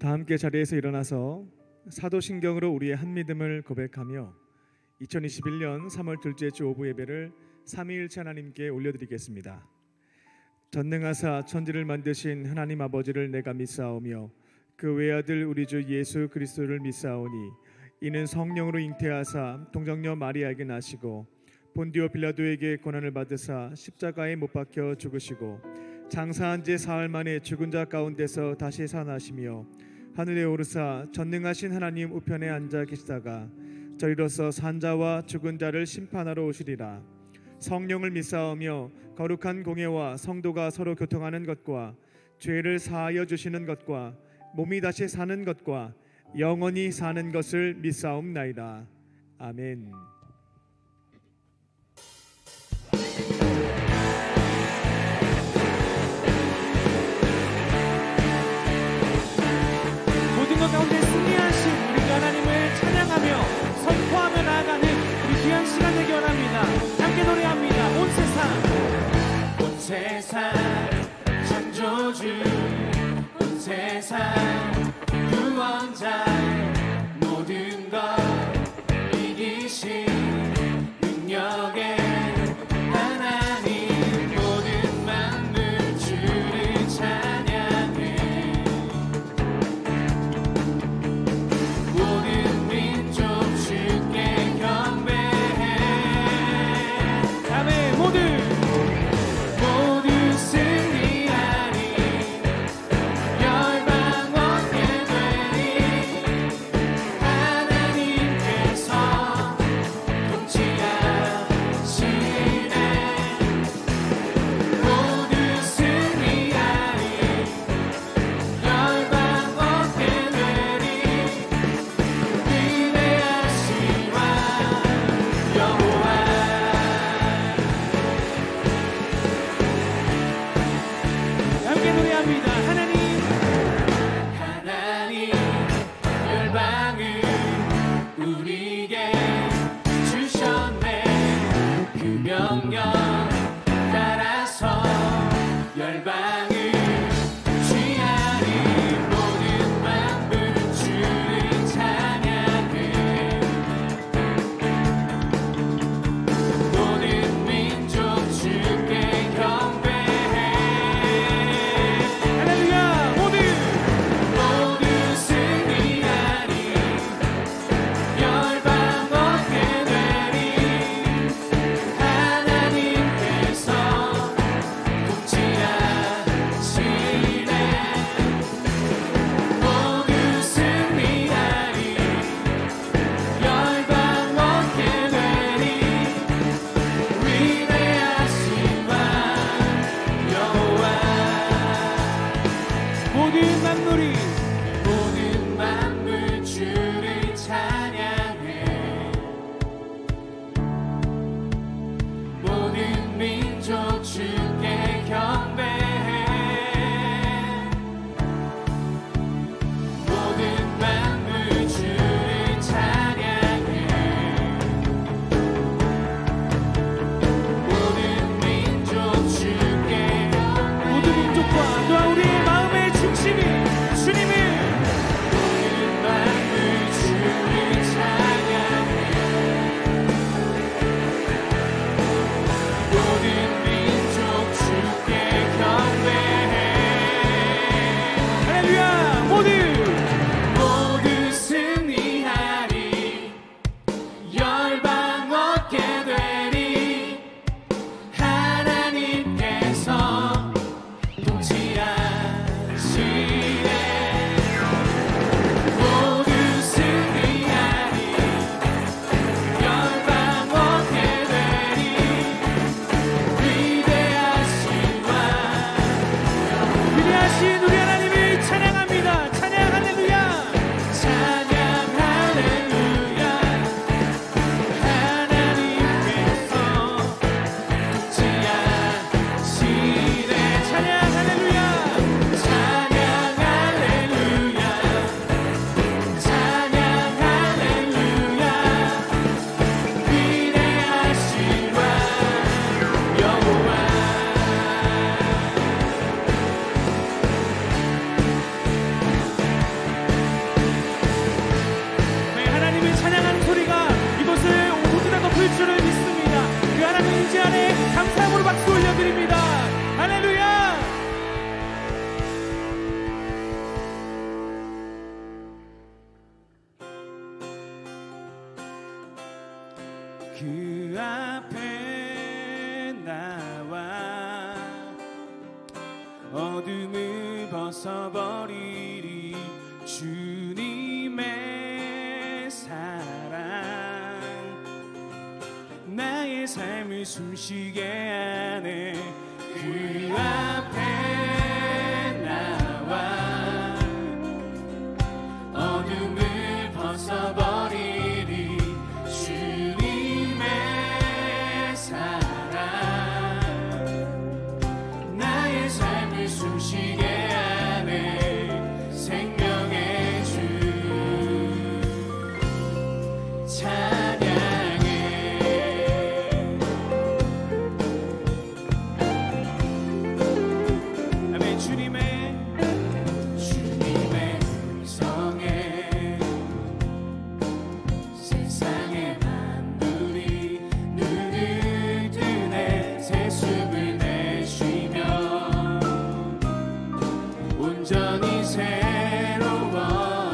다 함께 자리에서 일어나서 사도신경으로 우리의 한 믿음을 고백하며 2021년 3월 둘째 주 오후 예배를 삼위일체 하나님께 올려드리겠습니다. 전능하사 천지를 만드신 하나님 아버지를 내가 믿사오며 그 외아들 우리 주 예수 그리스도를 믿사오니 이는 성령으로 잉태하사 동정녀 마리아에게 나시고 본디오 빌라도에게 고난을 받으사 십자가에 못 박혀 죽으시고 장사한 지 사흘 만에 죽은 자 가운데서 다시 살아나시며 하늘에 오르사 전능하신 하나님 우편에 앉아 계시다가 저리로서 산자와 죽은 자를 심판하러 오시리라. 성령을 믿사오며 거룩한 공예와 성도가 서로 교통하는 것과 죄를 사하여 주시는 것과 몸이 다시 사는 것과 영원히 사는 것을 믿사옵나이다. 아멘. 모든 것 가운데 승리하신 우리 하나님을 찬양하며 선포하며 나아가는 우리 귀한 시간 되기 원합니다. 함께 노래합니다. 온 세상 창조주, 온 세상 구원자, 모든 것 이기신 능력의 하나님, 모든 만물 주를 찬양해. 모든 민족 주께 경배해. 아멘. 모두 승리하리. 열방 얻게 되리. 주시는지 안에 감사함으로 박수 올려드립니다. 할렐루야. 그 앞에 나와 어둠을 벗어버리리 주님의 사랑 나의 삶을 숨쉬게 하네. 그 앞에 나와 어둠을 벗어버리리 주님의 사랑 나의 삶을 숨쉬게 하네. 생명의 주 찬양해. 아멘. 주님의 음성에 세상의 만물이 눈을 뜨네. 세습을 내쉬며 온전히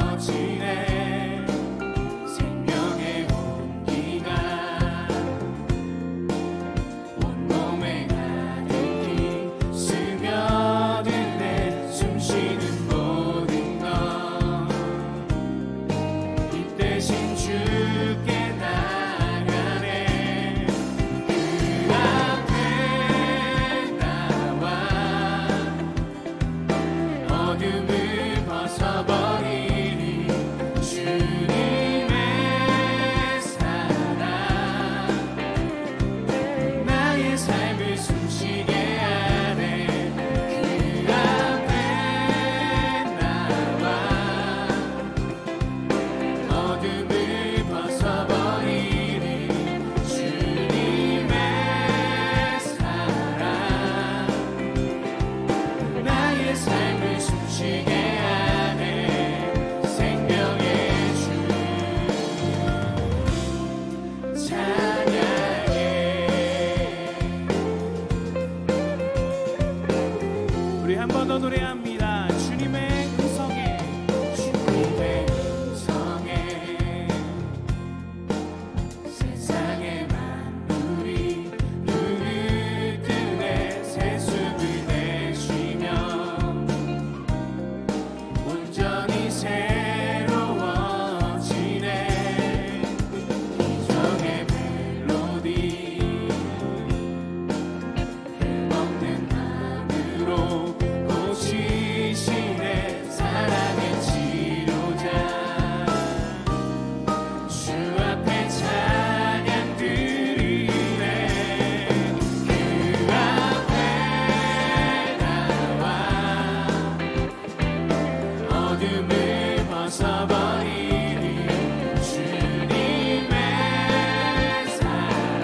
새로워지네. 생명의 온기가 온몸에 가득히 스며드네. 숨쉬는 모든 것 이 대신 주께 나가네. 그 앞에 나와 어둠을 벗어버리니 주님의 사랑 나의 삶을 숨쉬게 하네. 그 앞에 나와 어둠을 벗어버리니 주님의 사랑 나의 삶을 숨쉬게 하네. 생명의 주 찬양해. 우리 한 번 더 노래합니다. 주님의 음성에 세상의 만물이 눈을 뜨네. 세습을 내쉬며 온전히 새로워지네. 기적의 멜로디 없는 마음으로 고치시네. 사랑의 치료자 주 앞에 찬양 드리네. 그 앞에 나와 어둠을 벗어버리니 주님의 사랑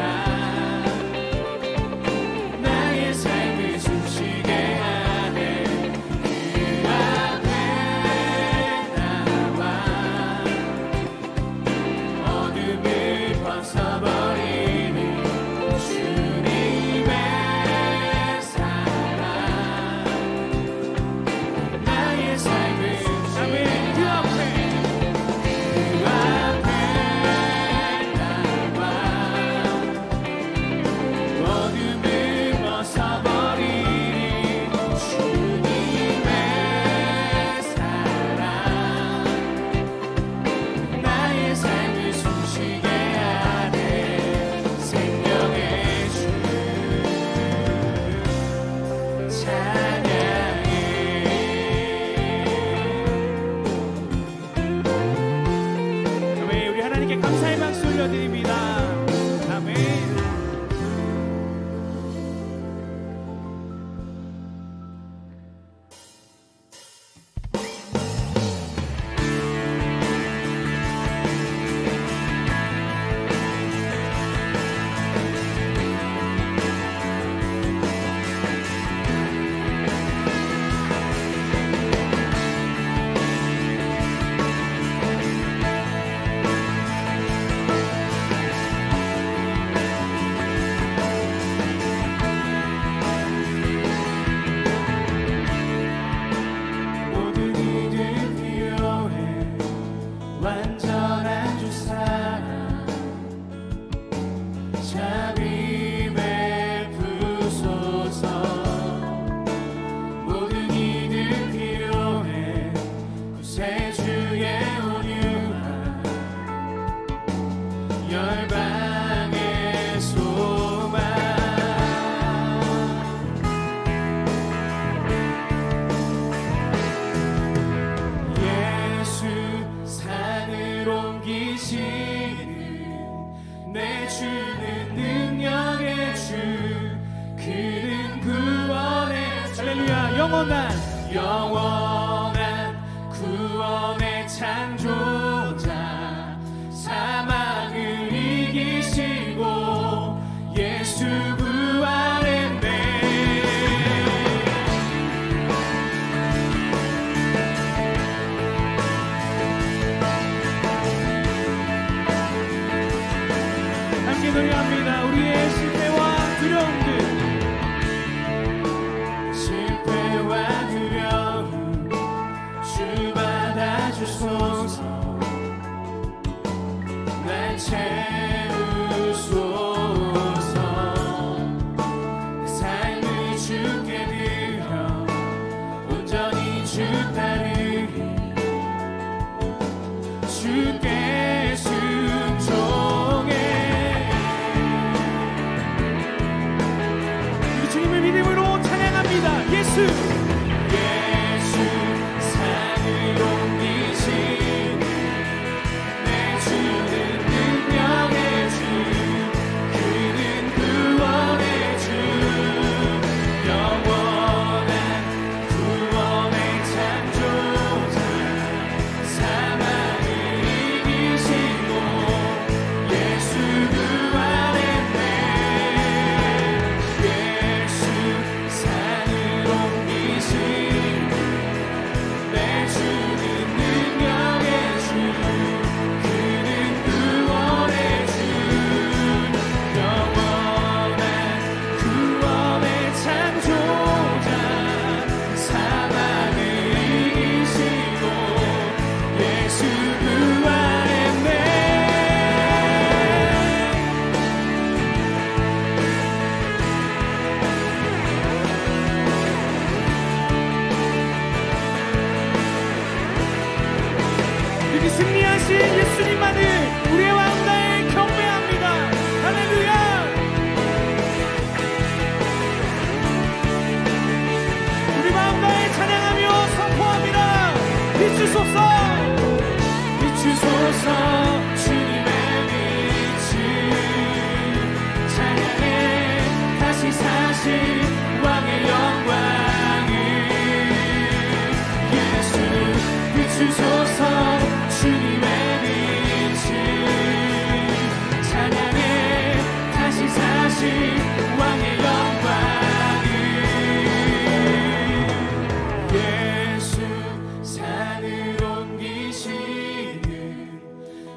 나의 삶을 숨쉬게 하네. 그 앞에 나와 어둠을 벗어버리니 주님의 사랑 나의 삶을 아멘. 그 앞에 열방의 소망. 예수 산을 옮기시는 내 주는 능력의 주, 그는 구원의 주. 할렐루야. 영원한 구원의 창조자, 사망을 이기시고 예수 부활했네. 함께 노래합니다. 우리의 실패와 두려움들, 실패와 두려움 주 받아주소서. 날 채우소서. 삶을 주께 드려 온전히 주 따르리. 주께 순종해. 우리 주님을 믿음으로 찬양합니다. 예수 산을 옮기시는 내 주는 능력의 주, 그는 구원의 주. 영원한 구원의 창조자, 사망을 이기시고 예수 부활했네. 예수 산을 옮기시는 내 주는 능력의 주, 그는 구원의 주. 영원한 구원의 창조자, 사망을 이기시고 예수 부활했네. 이렇게 승리하신 예수님만을 우리의 왕다에 경배합니다. 할렐루야. 우리 마음다에 찬양하며 선포합니다. 비추소서, 비추소서 주님의 빛을. 찬양해 다시 사신 왕의 영광을. 예수 비추소서 주님의 빛을. 찬양해 다시 사신 왕의 영광을. 예수 산을 옮기시는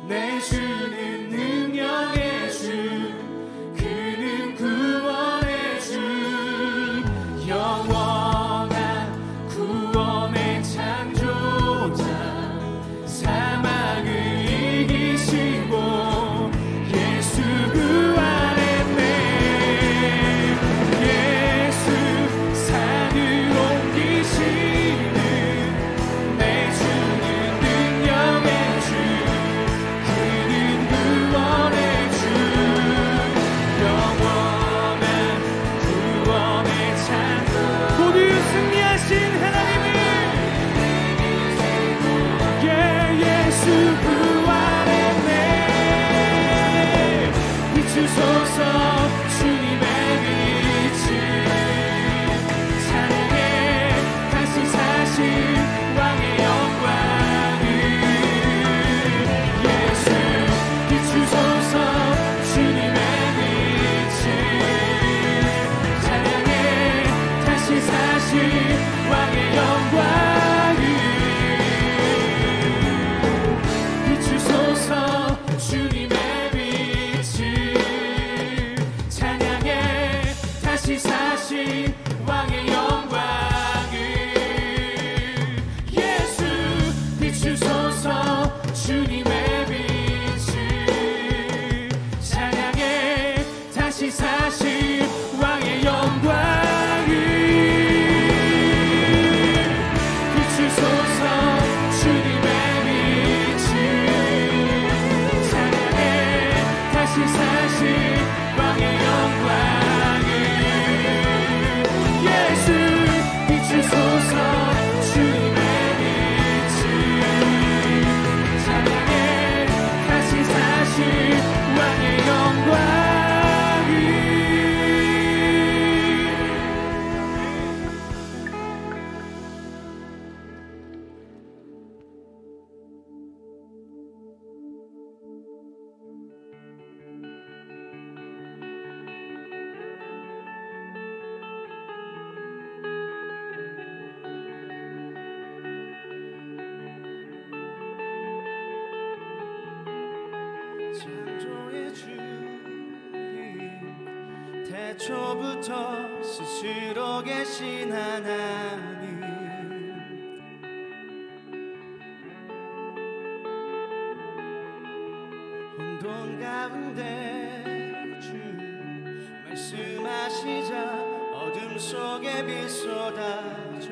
내 주는 능력의 주, 그는 구원의 주. 영원한 구원의 창조자, 사망을 이기시고 예수 부활했네. 예수 산을 옮기시는 내 주는 능력의 주, 그는 구원의 주. 영원한 구원의 창조, 모두 승리하신 하나님을. 예수 부활했네. 비추소서 주님의 빛을. 찬양해 다시 사신 왕의 영광을. 예수 비추소서 주님의 빛을. 찬양해 다시 사신 왕의 영광을. 비추소서 주님의 빛을. 태초부터 스스로 계신 하나님, 혼돈 가운데 주 말씀하시자 어둠 속에 빛 쏟아져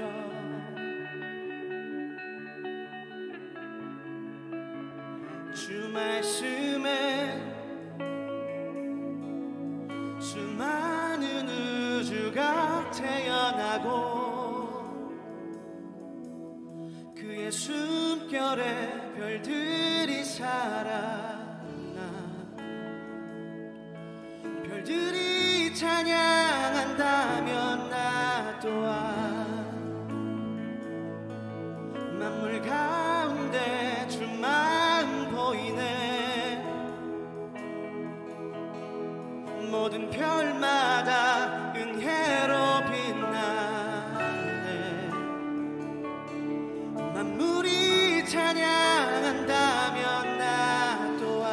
주 말씀에 수많은 우주가 태어나고 그의 숨결에 별들이 살아나 별들이 찬양한다면 나 또한 만물 가운데 주만 보이네. 모든 별마다 은혜로 빛나네. 만물이 찬양한다면 나 또한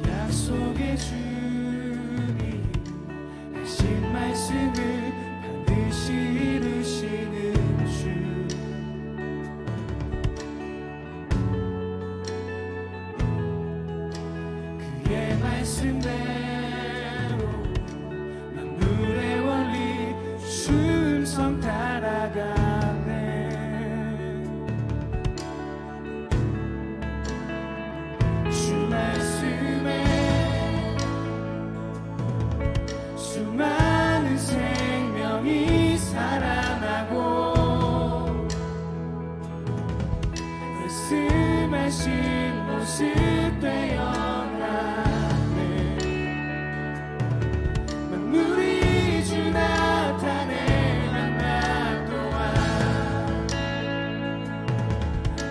약속의 주님 하신 말씀을 반드시 이루시는 주, 그의 말씀대로 만물의 원리 순성 따라가네. 주 말씀에 수많은 생명이 살아나고 말씀하신 모습 되어나네. 만물이 주 나타내면 나 또한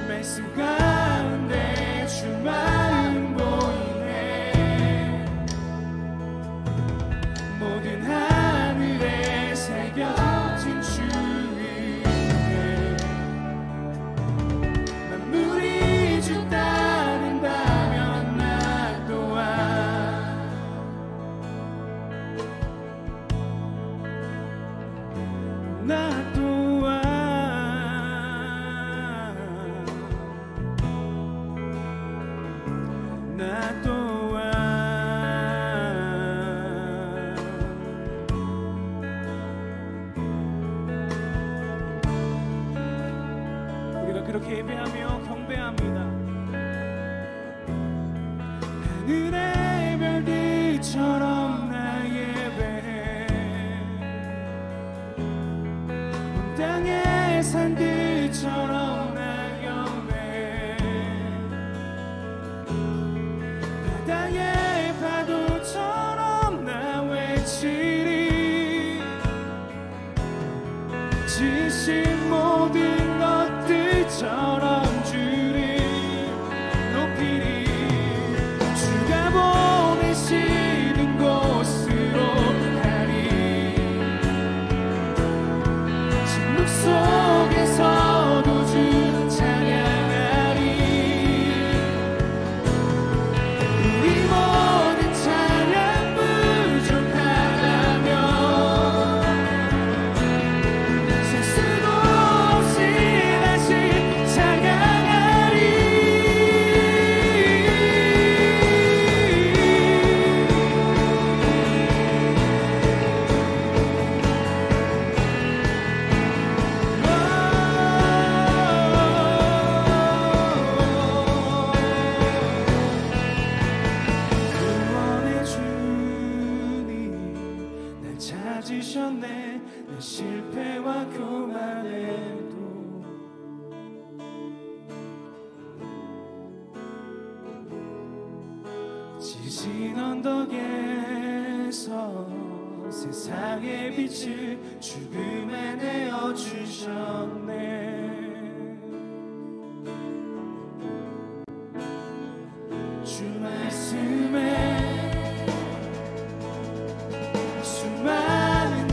말씀 가운데 주 마음 보이네. 모든 하늘에 새겨진 주의 만물이 주 따른다면 나 또한 나 또한 나 또한 우리가 그렇게 예배하며 경배합니다. 하늘의 별들처럼 나 예배해. 온 땅의 산들처럼 나 경배해. 바다의 파도처럼 나 외치리. 지신 모든 것들처럼 주를 높이리. 주가 보내시는 곳으로 가리. 침묵 속에서도 주 찬양하리. 우리 모든 찬양 부족하다면 셀 수도 없이 다시 찬양하리. 구원의 주님 날 찾으셨네. 내 실패와 교만에도 지신 언덕에서 세상의 빛을 죽음에 내어주셨네. 주 말씀에 수많은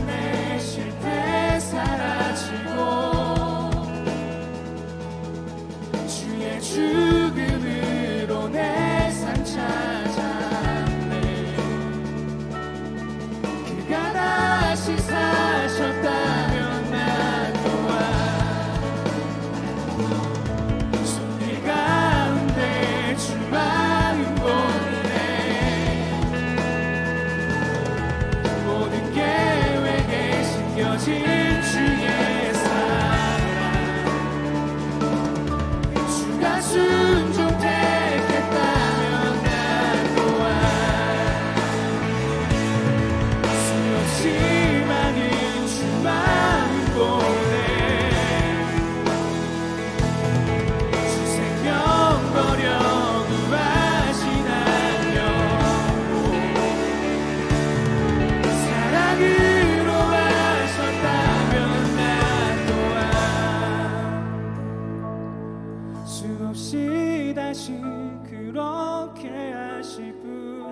행복해 하실 분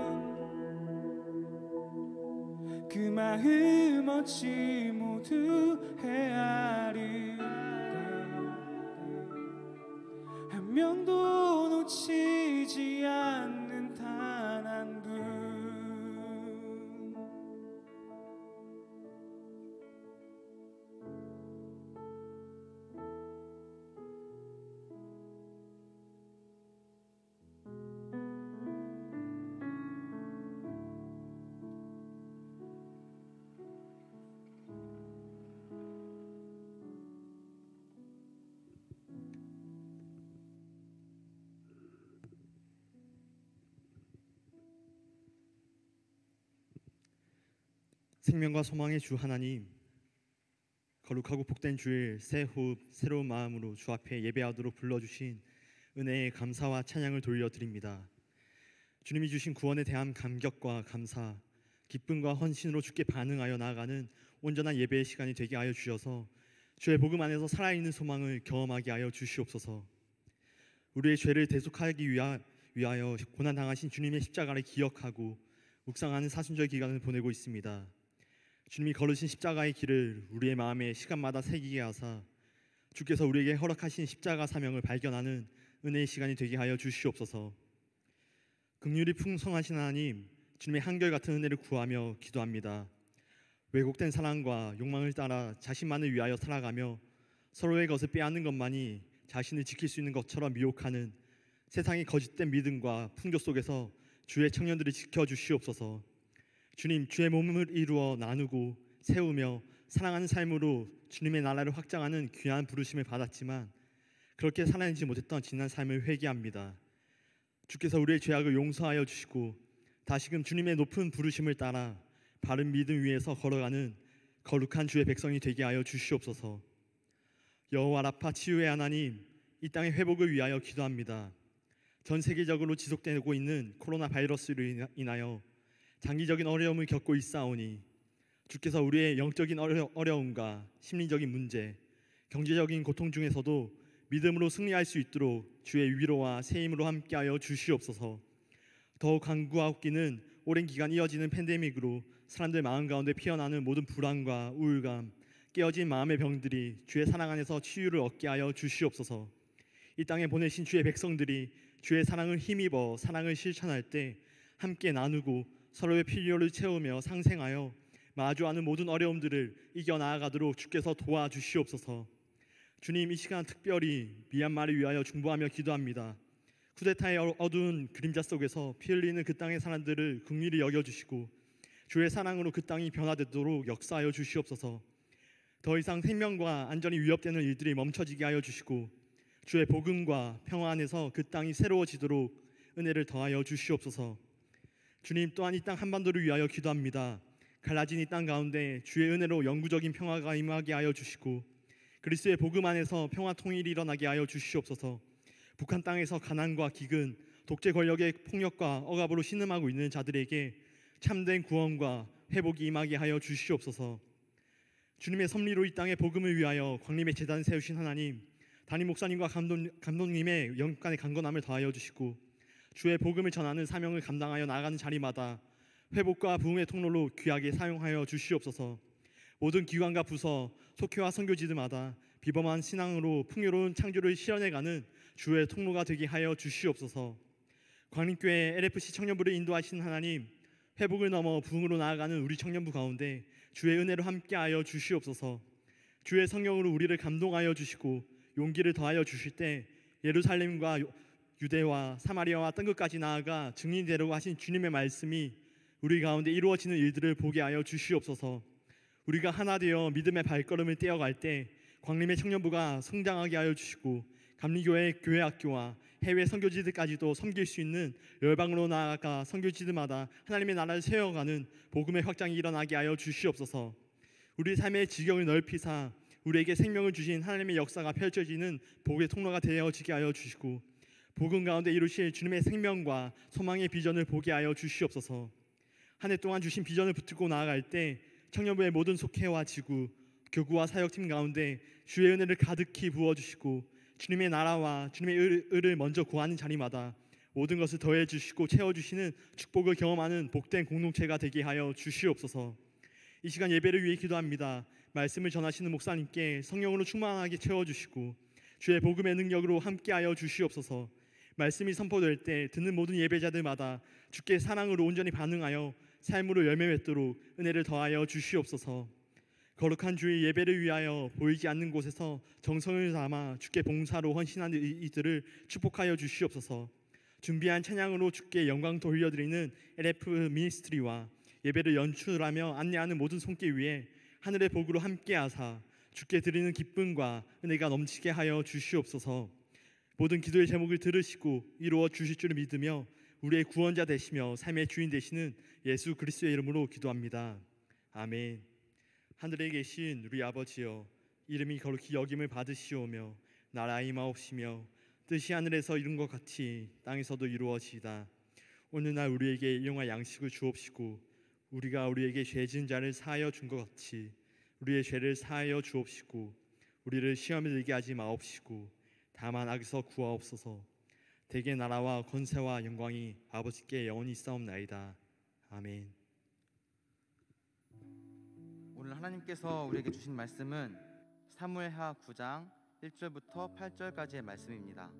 그 마음 어찌 모두 헤아릴까 한 명도 놓치지 않는 단 한 분 생명과 소망의 주 하나님, 거룩하고 복된 주일 새 호흡 새로운 마음으로 주 앞에 예배하도록 불러주신 은혜의 감사와 찬양을 돌려드립니다. 주님이 주신 구원에 대한 감격과 감사, 기쁨과 헌신으로 주께 반응하여 나아가는 온전한 예배의 시간이 되게 하여 주셔서 주의 복음 안에서 살아있는 소망을 경험하게 하여 주시옵소서. 우리의 죄를 대속하기 위하여 고난당하신 주님의 십자가를 기억하고 묵상하는 사순절 기간을 보내고 있습니다. 주님이 걸으신 십자가의 길을 우리의 마음에 시간마다 새기게 하사 주께서 우리에게 허락하신 십자가 사명을 발견하는 은혜의 시간이 되게 하여 주시옵소서. 긍휼이 풍성하신 하나님, 주님의 한결같은 은혜를 구하며 기도합니다. 왜곡된 사랑과 욕망을 따라 자신만을 위하여 살아가며 서로의 것을 빼앗는 것만이 자신을 지킬 수 있는 것처럼 미혹하는 세상의 거짓된 믿음과 풍조 속에서 주의 청년들을 지켜주시옵소서. 주님, 주의 몸을 이루어 나누고 세우며 사랑하는 삶으로 주님의 나라를 확장하는 귀한 부르심을 받았지만 그렇게 살아내지 못했던 지난 삶을 회개합니다. 주께서 우리의 죄악을 용서하여 주시고 다시금 주님의 높은 부르심을 따라 바른 믿음 위에서 걸어가는 거룩한 주의 백성이 되게 하여 주시옵소서. 여호와 라파 치유의 하나님, 이 땅의 회복을 위하여 기도합니다. 전 세계적으로 지속되고 있는 코로나 바이러스로 인하여 장기적인 어려움을 겪고 있사오니 주께서 우리의 영적인 어려움과 심리적인 문제, 경제적인 고통 중에서도 믿음으로 승리할 수 있도록 주의 위로와 새 힘으로 함께하여 주시옵소서. 더욱 간구하옵기는 오랜 기간 이어지는 팬데믹으로 사람들 마음 가운데 피어나는 모든 불안과 우울감, 깨어진 마음의 병들이 주의 사랑 안에서 치유를 얻게 하여 주시옵소서. 이 땅에 보내신 주의 백성들이 주의 사랑을 힘입어 사랑을 실천할 때 함께 나누고 서로의 필요를 채우며 상생하여 마주하는 모든 어려움들을 이겨나가도록 주께서 도와주시옵소서. 주님, 이 시간 특별히 미얀마를 위하여 중보하며 기도합니다. 쿠데타의 어두운 그림자 속에서 피 흘리는 그 땅의 사람들을 긍휼히 여겨주시고 주의 사랑으로 그 땅이 변화되도록 역사하여 주시옵소서. 더 이상 생명과 안전이 위협되는 일들이 멈춰지게 하여 주시고 주의 복음과 평화 안에서 그 땅이 새로워지도록 은혜를 더하여 주시옵소서. 주님, 또한 이 땅 한반도를 위하여 기도합니다. 갈라진 이 땅 가운데 주의 은혜로 영구적인 평화가 임하게 하여 주시고 그리스도의 복음 안에서 평화 통일이 일어나게 하여 주시옵소서. 북한 땅에서 가난과 기근, 독재 권력의 폭력과 억압으로 신음하고 있는 자들에게 참된 구원과 회복이 임하게 하여 주시옵소서. 주님의 섭리로 이 땅의 복음을 위하여 광림의 제단 세우신 하나님, 담임 목사님과 감독님의 영간의 강건함을 더하여 주시고 주의 복음을 전하는 사명을 감당하여 나아가는 자리마다 회복과 부흥의 통로로 귀하게 사용하여 주시옵소서. 모든 기관과 부서, 속회와 선교지들마다 비범한 신앙으로 풍요로운 창조를 실현해가는 주의 통로가 되게 하여 주시옵소서. 광림교회 LFC 청년부를 인도하신 하나님, 회복을 넘어 부흥으로 나아가는 우리 청년부 가운데 주의 은혜로 함께하여 주시옵소서. 주의 성령으로 우리를 감동하여 주시고 용기를 더하여 주실 때 예루살렘과 유대와 사마리아와 땅 끝까지 나아가 증인되려고 하신 주님의 말씀이 우리 가운데 이루어지는 일들을 보게 하여 주시옵소서. 우리가 하나 되어 믿음의 발걸음을 떼어갈 때 광림의 청년부가 성장하게 하여 주시고 감리교회 교회학교와 해외 선교지들까지도 섬길 수 있는 열방으로 나아가 선교지들마다 하나님의 나라를 세워가는 복음의 확장이 일어나게 하여 주시옵소서. 우리 삶의 지경을 넓히사 우리에게 생명을 주신 하나님의 역사가 펼쳐지는 복의 통로가 되어지게 하여 주시고 복음 가운데 이루실 주님의 생명과 소망의 비전을 보게 하여 주시옵소서. 한 해 동안 주신 비전을 붙들고 나아갈 때 청년부의 모든 속회와 지구, 교구와 사역팀 가운데 주의 은혜를 가득히 부어주시고 주님의 나라와 주님의 의를 먼저 구하는 자리마다 모든 것을 더해 주시고 채워 주시는 축복을 경험하는 복된 공동체가 되게 하여 주시옵소서. 이 시간 예배를 위해 기도합니다. 말씀을 전하시는 목사님께 성령으로 충만하게 채워 주시고 주의 복음의 능력으로 함께하여 주시옵소서. 말씀이 선포될 때 듣는 모든 예배자들마다 주께 사랑으로 온전히 반응하여 삶으로 열매 맺도록 은혜를 더하여 주시옵소서. 거룩한 주의 예배를 위하여 보이지 않는 곳에서 정성을 담아 주께 봉사로 헌신하는 이들을 축복하여 주시옵소서. 준비한 찬양으로 주께 영광 돌려드리는 LF 미니스트리와 예배를 연출하며 안내하는 모든 손길 위에 하늘의 복으로 함께하사 주께 드리는 기쁨과 은혜가 넘치게 하여 주시옵소서. 모든 기도의 제목을 들으시고 이루어 주실 줄 믿으며 우리의 구원자 되시며 삶의 주인 되시는 예수 그리스도의 이름으로 기도합니다. 아멘. 하늘에 계신 우리 아버지여, 이름이 거룩히 여김을 받으시오며 나라의 임하옵시며 뜻이 하늘에서 이룬 것 같이 땅에서도 이루어지이다. 오늘날 우리에게 일용할 양식을 주옵시고 우리가 우리에게 죄 지은 자를 사하여 준 것 같이 우리의 죄를 사하여 주옵시고 우리를 시험에 들게 하지 마옵시고 다만 악에서 구하옵소서. 대개 나라와 권세와 영광이 아버지께 영원히 있사옵나이다. 아멘. 오늘 하나님께서 우리에게 주신 말씀은 사무엘하 9장 1절부터 8절까지의 말씀입니다.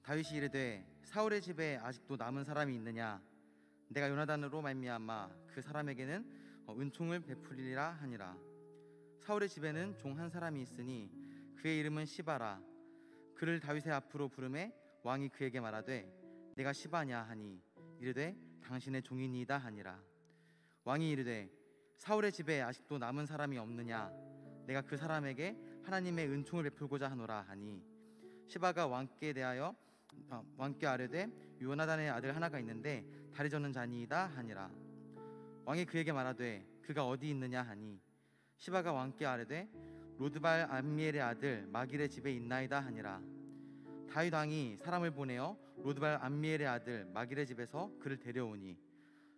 다윗이 이르되 사울의 집에 아직도 남은 사람이 있느냐? 내가 요나단으로 말미암아 그 사람에게는 은총을 베풀리라 하니라. 사울의 집에는 종 한 사람이 있으니 그의 이름은 시바라. 그를 다윗의 앞으로 부르매 왕이 그에게 말하되 내가 시바냐 하니 이르되 당신의 종이니이다 하니라. 왕이 이르되 사울의 집에 아직도 남은 사람이 없느냐? 내가 그 사람에게 하나님의 은총을 베풀고자 하노라 하니 시바가 왕께 아뢰되 요나단의 아들 하나가 있는데 다리 젓는 자니이다 하니라. 왕이 그에게 말하되 그가 어디 있느냐 하니 시바가 왕께 아뢰되 로드발 암미엘의 아들 마길의 집에 있나이다 하니라. 다윗 왕이 사람을 보내어 로드발 암미엘의 아들 마길의 집에서 그를 데려오니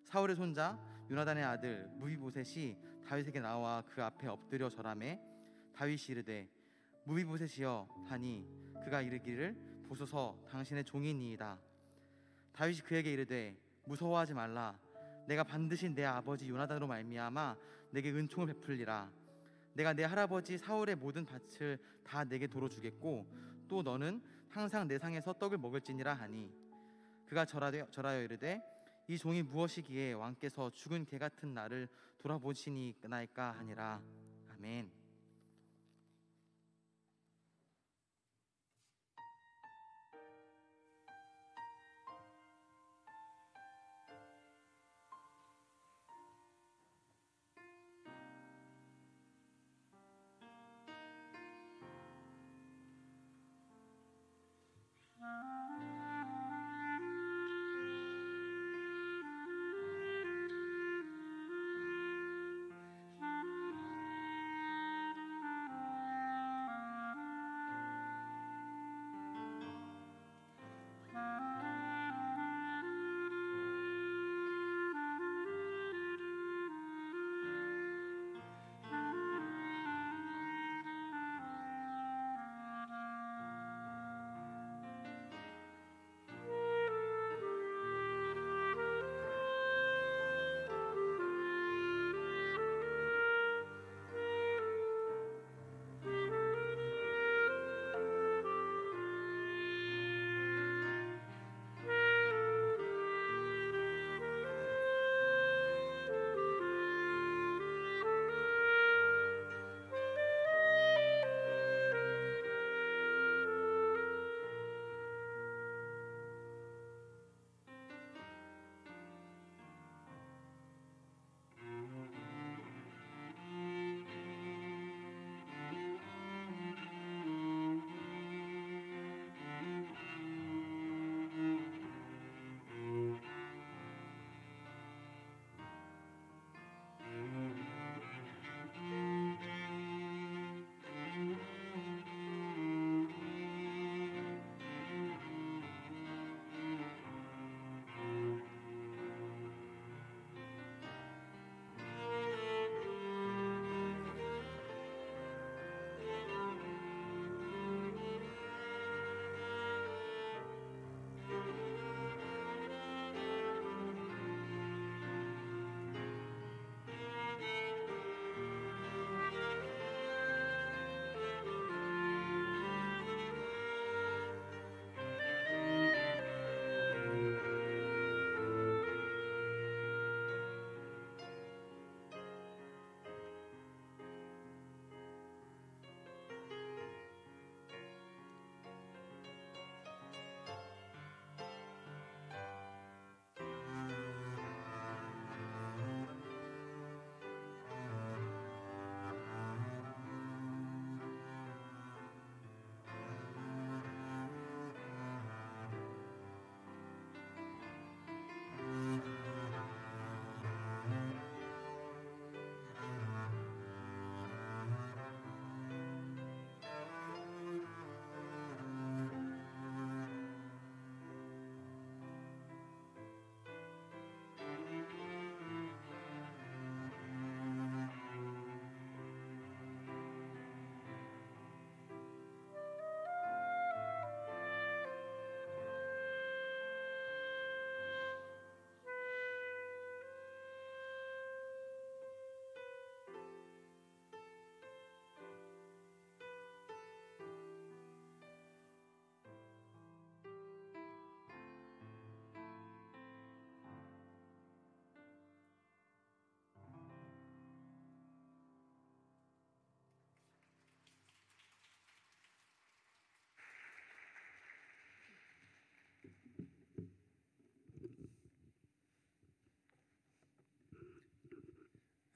사울의 손자 요나단의 아들 무비보셋이 다윗에게 나와 그 앞에 엎드려 절하매 다윗이 이르되 무비보셋이여 하니 그가 이르기를 보소서 당신의 종이니이다. 다윗이 그에게 이르되 무서워하지 말라. 내가 반드시 내 아버지 요나단으로 말미암아 내게 은총을 베풀리라. 내가 내 할아버지 사울의 모든 밭을 다 내게 도로 주겠고 또 너는 항상 내 상에서 떡을 먹을지니라 하니 그가 절하여 이르되 이 종이 무엇이기에 왕께서 죽은 개 같은 나를 돌아보시니까이까 하니라. 아멘.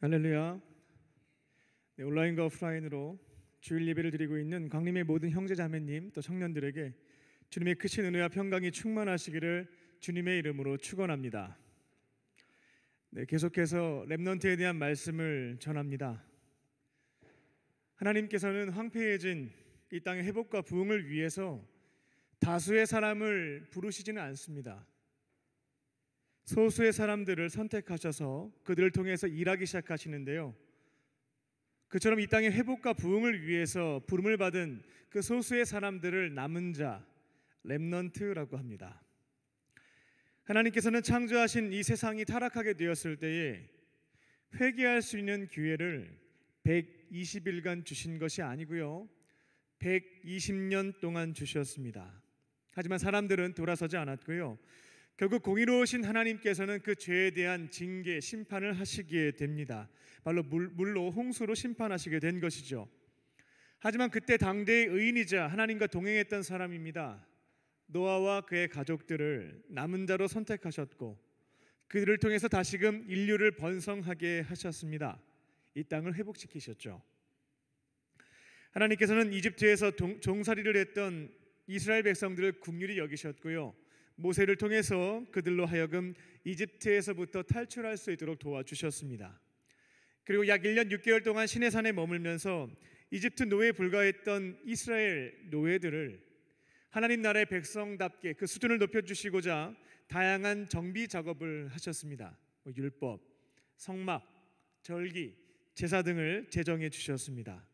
할렐루야. 네, 온라인과 오프라인으로 주일 예배를 드리고 있는 광림의 모든 형제 자매님 또 청년들에게 주님의 크신 은혜와 평강이 충만하시기를 주님의 이름으로 축원합니다. 네, 계속해서 렘넌트에 대한 말씀을 전합니다. 하나님께서는 황폐해진 이 땅의 회복과 부흥을 위해서 다수의 사람을 부르시지는 않습니다. 소수의 사람들을 선택하셔서 그들을 통해서 일하기 시작하시는데요. 그처럼 이 땅의 회복과 부흥을 위해서 부름을 받은 그 소수의 사람들을 남은 자, 렘넌트라고 합니다. 하나님께서는 창조하신 이 세상이 타락하게 되었을 때에 회개할 수 있는 기회를 120일간 주신 것이 아니고요, 120년 동안 주셨습니다. 하지만 사람들은 돌아서지 않았고요, 결국 공의로우신 하나님께서는 그 죄에 대한 징계, 심판을 하시게 됩니다. 바로 물로 홍수로 심판하시게 된 것이죠. 하지만 그때 당대의 의인이자 하나님과 동행했던 사람입니다. 노아와 그의 가족들을 남은 자로 선택하셨고 그들을 통해서 다시금 인류를 번성하게 하셨습니다. 이 땅을 회복시키셨죠. 하나님께서는 이집트에서 종살이를 했던 이스라엘 백성들을 긍휼히 여기셨고요, 모세를 통해서 그들로 하여금 이집트에서부터 탈출할 수 있도록 도와주셨습니다. 그리고 약 1년 6개월 동안 시내산에 머물면서 이집트 노예에 불과했던 이스라엘 노예들을 하나님 나라의 백성답게 그 수준을 높여주시고자 다양한 정비 작업을 하셨습니다. 율법, 성막, 절기, 제사 등을 제정해 주셨습니다.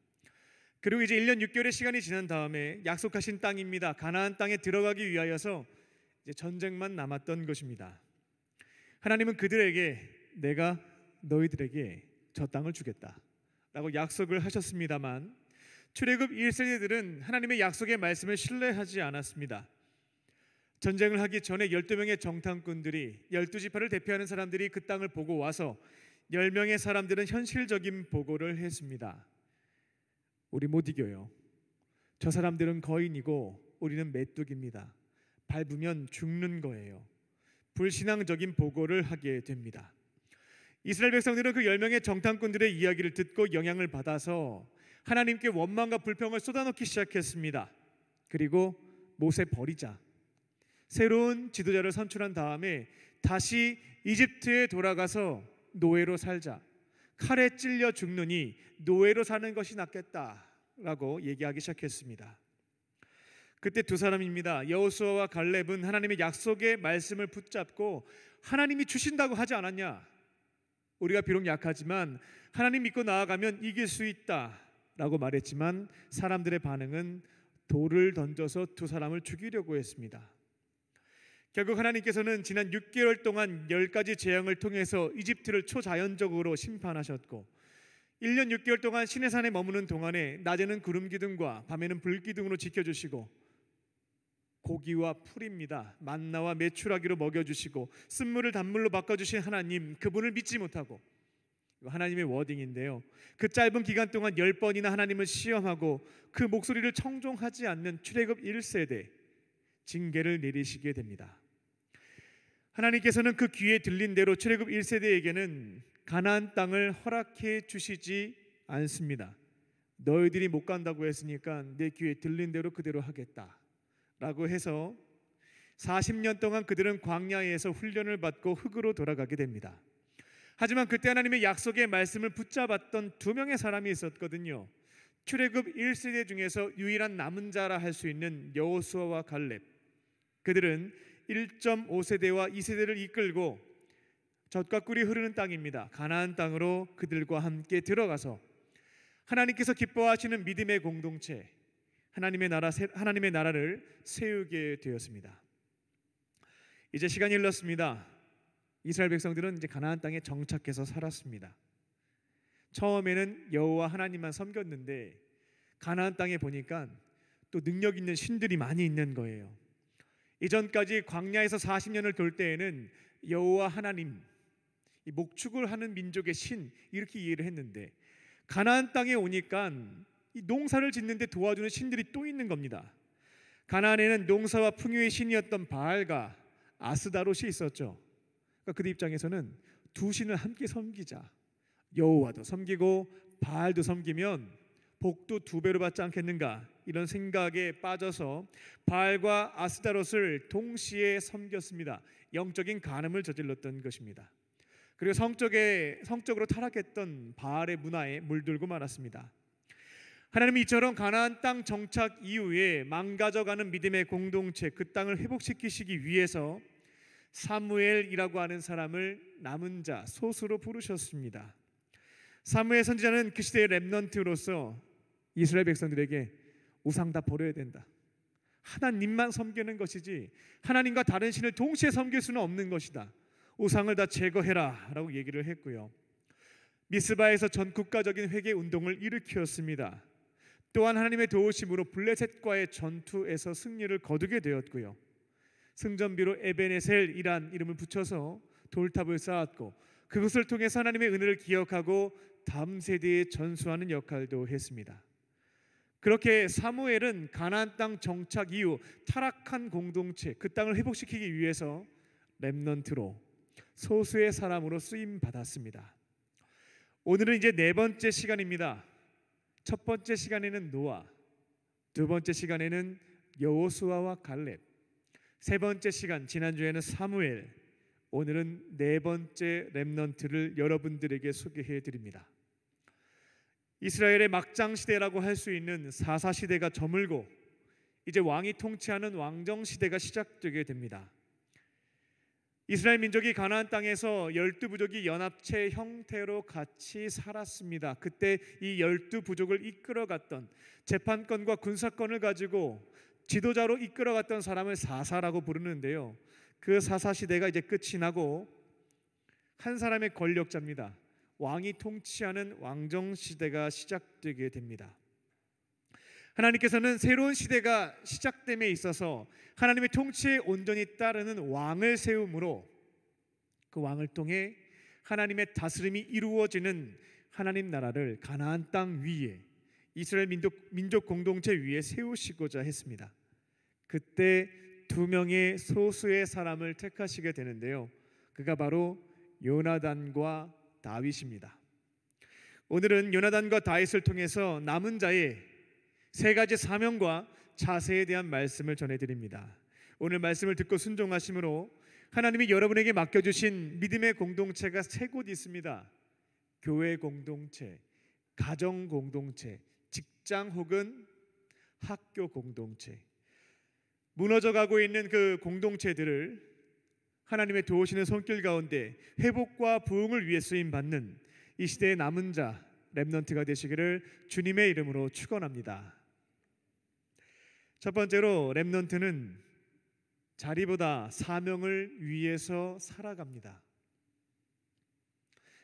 그리고 이제 1년 6개월의 시간이 지난 다음에 약속하신 땅입니다. 가나안 땅에 들어가기 위하여서 이제 전쟁만 남았던 것입니다. 하나님은 그들에게 내가 너희들에게 저 땅을 주겠다 라고 약속을 하셨습니다만 출애굽 1세대들은 하나님의 약속의 말씀을 신뢰하지 않았습니다. 전쟁을 하기 전에 12명의 정탐꾼들이 12지파를 대표하는 사람들이 그 땅을 보고 와서 10명의 사람들은 현실적인 보고를 했습니다. 우리 못 이겨요. 저 사람들은 거인이고 우리는 메뚜기입니다. 밟으면 죽는 거예요. 불신앙적인 보고를 하게 됩니다. 이스라엘 백성들은 그 10명의 정탐꾼들의 이야기를 듣고 영향을 받아서 하나님께 원망과 불평을 쏟아넣기 시작했습니다. 그리고 모세 버리자, 새로운 지도자를 선출한 다음에 다시 이집트에 돌아가서 노예로 살자, 칼에 찔려 죽느니 노예로 사는 것이 낫겠다라고 얘기하기 시작했습니다. 그때 두 사람입니다. 여호수아와 갈렙은 하나님의 약속의 말씀을 붙잡고 하나님이 주신다고 하지 않았냐? 우리가 비록 약하지만 하나님 믿고 나아가면 이길 수 있다라고 말했지만 사람들의 반응은 돌을 던져서 두 사람을 죽이려고 했습니다. 결국 하나님께서는 지난 6개월 동안 10가지 재앙을 통해서 이집트를 초자연적으로 심판하셨고 1년 6개월 동안 시내산에 머무는 동안에 낮에는 구름 기둥과 밤에는 불 기둥으로 지켜주시고 고기와 풀입니다. 만나와 메추라기로 먹여주시고 쓴물을 단물로 바꿔주신 하나님, 그분을 믿지 못하고, 하나님의 워딩인데요, 그 짧은 기간 동안 10번이나 하나님을 시험하고 그 목소리를 청종하지 않는 출애굽 1세대 징계를 내리시게 됩니다. 하나님께서는 그 귀에 들린 대로 출애굽 1세대에게는 가나안 땅을 허락해 주시지 않습니다. 너희들이 못 간다고 했으니까 내 귀에 들린 대로 그대로 하겠다 라고 해서 40년 동안 그들은 광야에서 훈련을 받고 흙으로 돌아가게 됩니다. 하지만 그때 하나님의 약속의 말씀을 붙잡았던 2명의 사람이 있었거든요. 출애굽 1세대 중에서 유일한 남은 자라 할 수 있는 여호수아와 갈렙. 그들은 1.5세대와 2세대를 이끌고 젖과 꿀이 흐르는 땅입니다. 가나안 땅으로 그들과 함께 들어가서 하나님께서 기뻐하시는 믿음의 공동체, 하나님의 나라를 세우게 되었습니다. 이제 시간이 흘렀습니다. 이스라엘 백성들은 이제 가나안 땅에 정착해서 살았습니다. 처음에는 여호와 하나님만 섬겼는데 가나안 땅에 보니까 또 능력 있는 신들이 많이 있는 거예요. 이전까지 광야에서 40년을 돌 때에는 여호와 하나님, 이 목축을 하는 민족의 신 이렇게 이해를 했는데 가나안 땅에 오니까 이 농사를 짓는데 도와주는 신들이 또 있는 겁니다. 가나안에는 농사와 풍요의 신이었던 바알과 아스다롯이 있었죠. 그러니까 그들 입장에서는 두 신을 함께 섬기자, 여호와도 섬기고 바알도 섬기면 복도 2배로 받지 않겠는가, 이런 생각에 빠져서 바알과 아스타롯을 동시에 섬겼습니다. 영적인 간음을 저질렀던 것입니다. 그리고 성적으로 타락했던 바알의 문화에 물들고 말았습니다. 하나님이 이처럼 가나안 땅 정착 이후에 망가져가는 믿음의 공동체, 그 땅을 회복시키시기 위해서 사무엘이라고 하는 사람을 남은 자, 소수로 부르셨습니다. 사무엘 선지자는 그 시대의 렘넌트로서 이스라엘 백성들에게 우상 다 버려야 된다, 하나님만 섬기는 것이지 하나님과 다른 신을 동시에 섬길 수는 없는 것이다, 우상을 다 제거해라 라고 얘기를 했고요. 미스바에서 전 국가적인 회개 운동을 일으켰습니다. 또한 하나님의 도우심으로 블레셋과의 전투에서 승리를 거두게 되었고요. 승전비로 에베네셀이란 이름을 붙여서 돌탑을 쌓았고, 그것을 통해서 하나님의 은혜를 기억하고 다음 세대에 전수하는 역할도 했습니다. 그렇게 사무엘은 가나안 땅 정착 이후 타락한 공동체, 그 땅을 회복시키기 위해서 렘넌트로, 소수의 사람으로 쓰임 받았습니다. 오늘은 이제 4번째 시간입니다. 첫 번째 시간에는 노아, 2번째 시간에는 여호수아와 갈렙, 3번째 시간 지난주에는 사무엘, 오늘은 4번째 렘넌트를 여러분들에게 소개해 드립니다. 이스라엘의 막장 시대라고 할 수 있는 사사 시대가 저물고 이제 왕이 통치하는 왕정 시대가 시작되게 됩니다. 이스라엘 민족이 가나안 땅에서 12부족이 연합체 형태로 같이 살았습니다. 그때 이 12부족을 이끌어갔던, 재판권과 군사권을 가지고 지도자로 이끌어갔던 사람을 사사라고 부르는데요, 그 사사 시대가 이제 끝이 나고 한 사람의 권력자입니다. 왕이 통치하는 왕정 시대가 시작되게 됩니다. 하나님께서는 새로운 시대가 시작됨에 있어서 하나님의 통치에 온전히 따르는 왕을 세움으로 그 왕을 통해 하나님의 다스림이 이루어지는 하나님 나라를 가나안 땅 위에, 이스라엘 민족 공동체 위에 세우시고자 했습니다. 그때 2명의 소수의 사람을 택하시게 되는데요, 그가 바로 요나단과 다윗입니다. 오늘은 요나단과 다윗을 통해서 남은 자의 3가지 사명과 자세에 대한 말씀을 전해드립니다. 오늘 말씀을 듣고 순종하심으로 하나님이 여러분에게 맡겨주신 믿음의 공동체가 3곳 있습니다. 교회 공동체, 가정 공동체, 직장 혹은 학교 공동체. 무너져가고 있는 그 공동체들을 하나님의 도우시는 손길 가운데 회복과 부흥을 위해 쓰임받는 이 시대의 남은 자, 렘넌트가 되시기를 주님의 이름으로 축원합니다. 첫 번째로, 렘넌트는 자리보다 사명을 위해서 살아갑니다.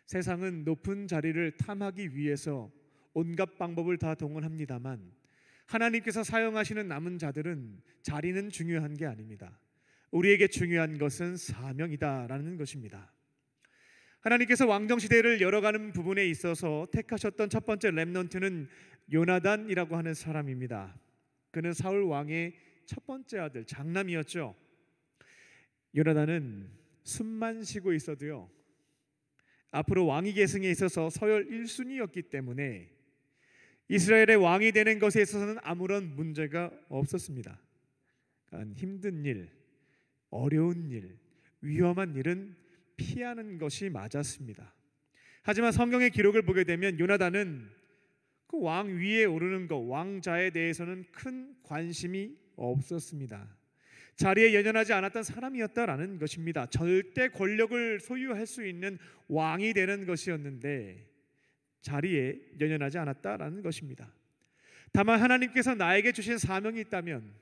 세상은 높은 자리를 탐하기 위해서 온갖 방법을 다 동원합니다만, 하나님께서 사용하시는 남은 자들은 자리는 중요한 게 아닙니다. 우리에게 중요한 것은 사명이다라는 것입니다. 하나님께서 왕정시대를 열어가는 부분에 있어서 택하셨던 첫 번째 렘넌트는 요나단이라고 하는 사람입니다. 그는 사울 왕의 첫 번째 아들, 장남이었죠. 요나단은 숨만 쉬고 있어도요, 앞으로 왕위 계승에 있어서 서열 1순위였기 때문에 이스라엘의 왕이 되는 것에 있어서는 아무런 문제가 없었습니다. 그러니까 힘든 일, 어려운 일, 위험한 일은 피하는 것이 맞았습니다. 하지만 성경의 기록을 보게 되면 요나단은 그 왕 위에 오르는 것, 왕자에 대해서는 큰 관심이 없었습니다. 자리에 연연하지 않았던 사람이었다라는 것입니다. 절대 권력을 소유할 수 있는 왕이 되는 것이었는데 자리에 연연하지 않았다라는 것입니다. 다만 하나님께서 나에게 주신 사명이 있다면,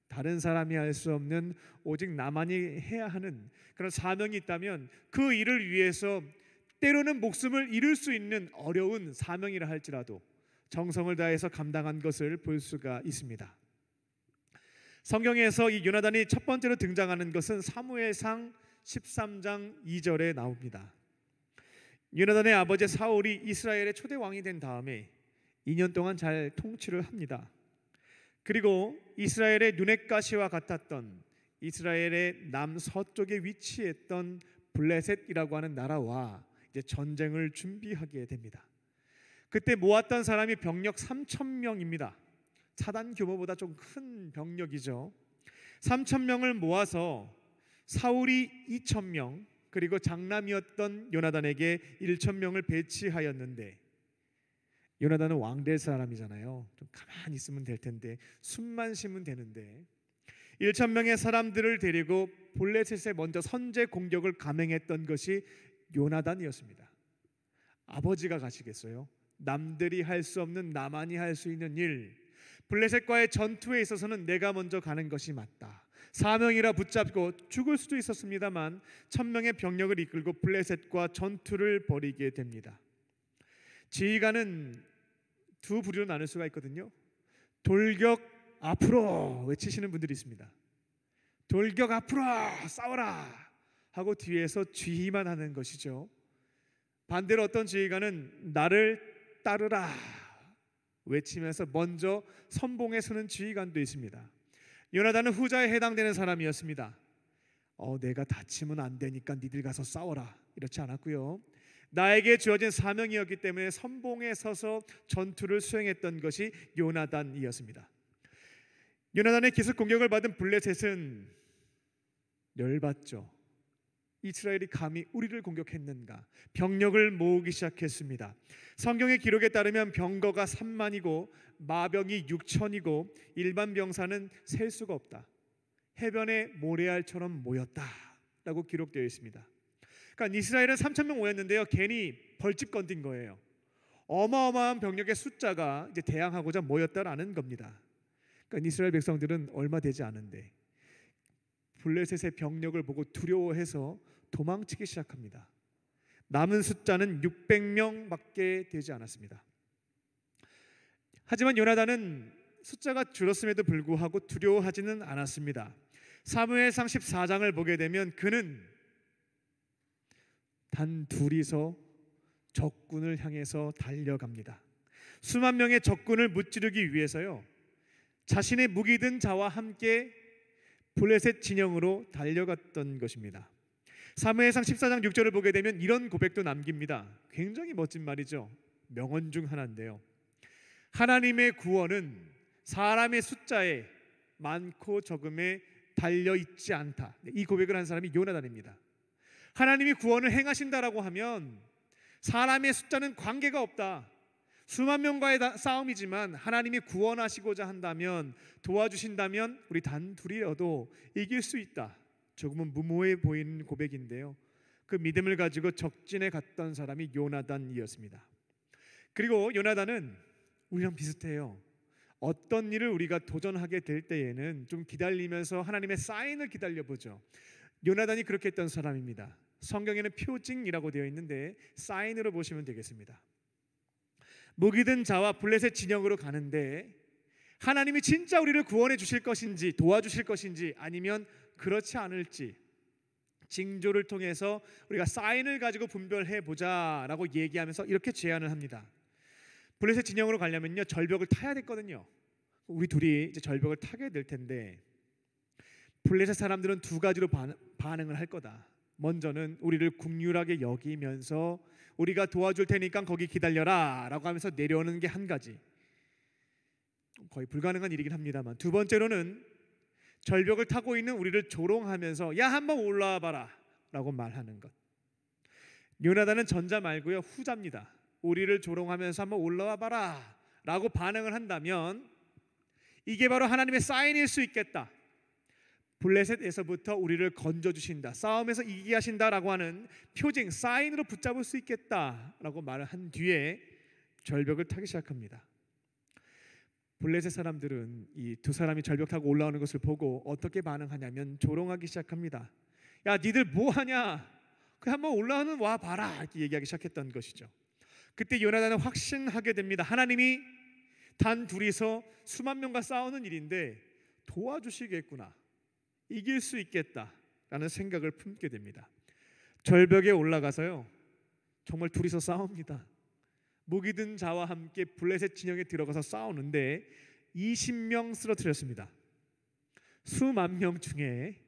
다른 사람이 할 수 없는 오직 나만이 해야 하는 그런 사명이 있다면, 그 일을 위해서 때로는 목숨을 잃을 수 있는 어려운 사명이라 할지라도 정성을 다해서 감당한 것을 볼 수가 있습니다. 성경에서 이 요나단이 첫 번째로 등장하는 것은 사무엘상 13장 2절에 나옵니다. 요나단의 아버지 사울이 이스라엘의 초대 왕이 된 다음에 2년 동안 잘 통치를 합니다. 그리고 이스라엘의 눈엣 가시와 같았던, 이스라엘의 남서쪽에 위치했던 블레셋이라고 하는 나라와 이제 이제 전쟁을 준비하게 됩니다. 그때 모았던 사람이 병력 3,000명입니다. 사단 규모보다 좀 큰 병력이죠. 3,000명을 모아서 사울이 2,000명 그리고 장남이었던 요나단에게 1,000명을 배치하였는데, 요나단은 왕 될 사람이잖아요. 좀 가만히 있으면 될 텐데, 숨만 쉬면 되는데 1,000명의 사람들을 데리고 블레셋에 먼저 선제 공격을 감행했던 것이 요나단이었습니다. 아버지가 가시겠어요? 남들이 할 수 없는 나만이 할 수 있는 일, 블레셋과의 전투에 있어서는 내가 먼저 가는 것이 맞다. 사명이라 붙잡고 죽을 수도 있었습니다만 1,000명의 병력을 이끌고 블레셋과 전투를 벌이게 됩니다. 지휘관은 두 부류로 나눌 수가 있거든요. 돌격 앞으로 외치시는 분들이 있습니다. 돌격 앞으로 싸워라 하고 뒤에서 지휘만 하는 것이죠. 반대로 어떤 지휘관은 나를 따르라 외치면서 먼저 선봉에 서는 지휘관도 있습니다. 요나단은 후자에 해당되는 사람이었습니다. 내가 다치면 안 되니까 니들 가서 싸워라 이렇지 않았고요. 나에게 주어진 사명이었기 때문에 선봉에 서서 전투를 수행했던 것이 요나단이었습니다. 요나단의 기습 공격을 받은 블레셋은 열받죠. 이스라엘이 감히 우리를 공격했는가? 병력을 모으기 시작했습니다. 성경의 기록에 따르면 병거가 3만이고 마병이 6천이고 일반 병사는 셀 수가 없다. 해변의 모래알처럼 모였다라고 기록되어 있습니다. 그러니까 이스라엘은 3,000명 모였는데요, 괜히 벌집 건든 거예요. 어마어마한 병력의 숫자가 이제 대항하고자 모였다라는 겁니다. 그러니까 이스라엘 백성들은 얼마 되지 않은데 블레셋의 병력을 보고 두려워해서 도망치기 시작합니다. 남은 숫자는 600명밖에 되지 않았습니다. 하지만 요나단은 숫자가 줄었음에도 불구하고 두려워하지는 않았습니다. 사무엘상 14장을 보게 되면 그는 단 둘이서 적군을 향해서 달려갑니다. 수만 명의 적군을 무찌르기 위해서요, 자신의 무기 든 자와 함께 블레셋 진영으로 달려갔던 것입니다. 사무엘상 14장 6절을 보게 되면 이런 고백도 남깁니다. 굉장히 멋진 말이죠. 명언 중 하나인데요. 하나님의 구원은 사람의 숫자에 많고 적음에 달려있지 않다. 이 고백을 한 사람이 요나단입니다. 하나님이 구원을 행하신다라고 하면 사람의 숫자는 관계가 없다. 수만 명과의 싸움이지만 하나님이 구원하시고자 한다면, 도와주신다면 우리 단 둘이라도 이길 수 있다. 조금은 무모해 보이는 고백인데요, 그 믿음을 가지고 적진에 갔던 사람이 요나단이었습니다. 그리고 요나단은 우리랑 비슷해요. 어떤 일을 우리가 도전하게 될 때에는 좀 기다리면서 하나님의 사인을 기다려보죠. 요나단이 그렇게 했던 사람입니다. 성경에는 표징이라고 되어 있는데 사인으로 보시면 되겠습니다. 무기 든 자와 블레셋 진영으로 가는데 하나님이 진짜 우리를 구원해 주실 것인지, 도와주실 것인지, 아니면 그렇지 않을지 징조를 통해서 우리가 사인을 가지고 분별해 보자라고 얘기하면서 이렇게 제안을 합니다. 블레셋 진영으로 가려면요, 절벽을 타야 됐거든요. 우리 둘이 이제 절벽을 타게 될 텐데 블레셋 사람들은 두 가지로 반응을 할 거다. 먼저는 우리를 국률하게 여기면서 우리가 도와줄 테니까 거기 기다려라 라고 하면서 내려오는 게 한 가지, 거의 불가능한 일이긴 합니다만, 두 번째로는 절벽을 타고 있는 우리를 조롱하면서 야 한번 올라와 봐라 라고 말하는 것. 요나단은 전자 말고요, 후자입니다. 우리를 조롱하면서 한번 올라와 봐라 라고 반응을 한다면 이게 바로 하나님의 사인일 수 있겠다. 블레셋에서부터 우리를 건져주신다, 싸움에서 이기게 하신다라고 하는 표징, 사인으로 붙잡을 수 있겠다라고 말을 한 뒤에 절벽을 타기 시작합니다. 블레셋 사람들은 이 두 사람이 절벽 타고 올라오는 것을 보고 어떻게 반응하냐면 조롱하기 시작합니다. 야 니들 뭐하냐, 그 한번 올라오는 와 봐라 이렇게 얘기하기 시작했던 것이죠. 그때 요나단은 확신하게 됩니다. 하나님이 단 둘이서 수만 명과 싸우는 일인데 도와주시겠구나, 이길 수 있겠다라는 생각을 품게 됩니다. 절벽에 올라가서요, 정말 둘이서 싸웁니다. 무기 든 자와 함께 블레셋 진영에 들어가서 싸우는데 20명 쓰러뜨렸습니다. 수만 명 중에